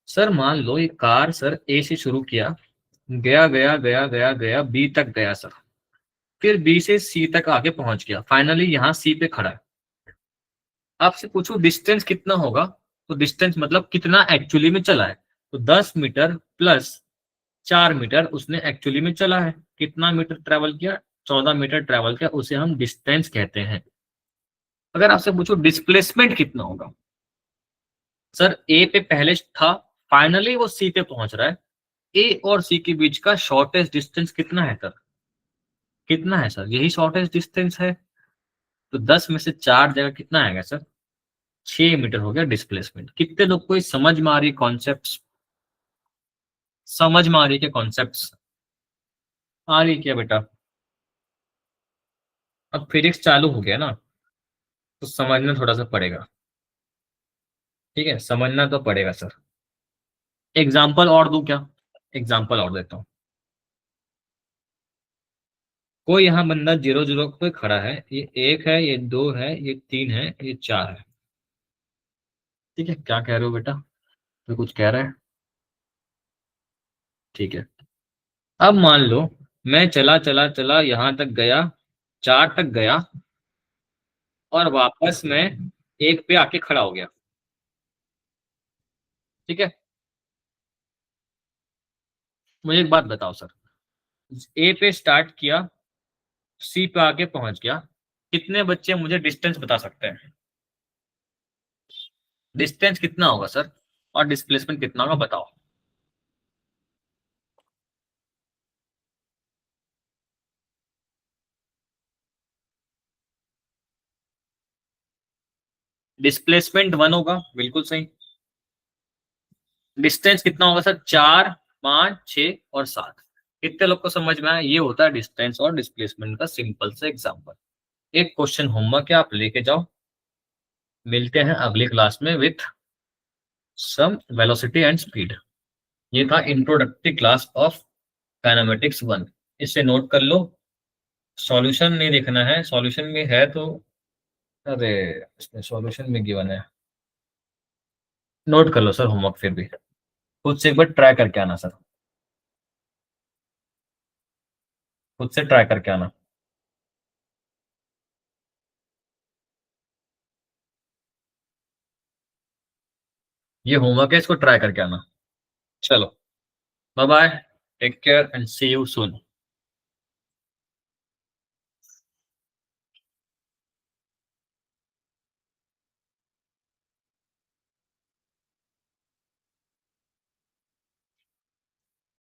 S1: सर मान लो ये कार सर ए से शुरू किया, गया गया गया गया गया बी तक गया सर, फिर बी से सी तक आके पहुंच गया, फाइनली यहाँ सी पे खड़ा है। आपसे पूछो डिस्टेंस कितना होगा, तो डिस्टेंस मतलब कितना एक्चुअली में चला है। तो 10 मीटर प्लस 4 मीटर उसने एक्चुअली में चला है। कितना मीटर ट्रेवल किया? 14 मीटर ट्रेवल किया, उसे हम डिस्टेंस कहते हैं। अगर आपसे पूछो डिस्प्लेसमेंट कितना होगा, सर ए पे पहले था, फाइनली वो सी पे पहुंच रहा है। ए और सी के बीच का शॉर्टेस्ट डिस्टेंस कितना है सर? कितना है सर? यही शॉर्टेस्ट डिस्टेंस है। तो 10 में से 4 जगह कितना आएगा सर? 6 मीटर हो गया डिस्प्लेसमेंट। कितने लोग को ये समझ में आ रही कॉन्सेप्ट? समझ में आ रही क्या कॉन्सेप्ट? आ रही क्या बेटा? अब फिजिक्स चालू हो गया ना, तो समझना थोड़ा सा पड़ेगा। ठीक है, समझना तो पड़ेगा सर। एग्जाम्पल और दूं क्या? एग्जाम्पल और देता हूँ। कोई यहाँ बंदा 0 0 पे खड़ा है, ये 1 है, ये 2 है, ये 3 है, ये 4 है। ठीक है, क्या कह रहे हो बेटा? तो कुछ कह रहा है? ठीक है, अब मान लो मैं चला चला चला यहां तक गया, 4 तक गया, और वापस में 1 पे आके खड़ा हो गया। ठीक है, मुझे एक बात बताओ सर, ए पे स्टार्ट किया, सी पे आके पहुंच गया, कितने बच्चे मुझे डिस्टेंस बता सकते हैं? डिस्टेंस कितना होगा सर और डिस्प्लेसमेंट कितना होगा, बताओ। डिस्प्लेसमेंट 1 होगा, बिल्कुल सही। डिस्टेंस कितना होगा सर? 4, 5, 6 और 7। कितने लोग को समझ में आया? ये होता है डिस्टेंस और डिस्प्लेसमेंट का सिंपल से एग्जांपल। एक क्वेश्चन होमवर्क है, आप लेके जाओ। मिलते हैं अगली क्लास में with some velocity and speed. ये था इंट्रोडक्टरी क्लास ऑफ काइनेमेटिक्स 1। इसे नोट कर लो। सॉल्यूशन नहीं देखना है, सॉल्यूशन में है तो, अरे इसमें सॉल्यूशन में गिवन है, नोट कर लो सर होमवर्क। फिर भी खुद से एक बार ट्राई करके आना सर, खुद से ट्राई करके आना। ये होमवर्क है, इसको ट्राई करके आना। चलो, bye bye, take care and see you soon.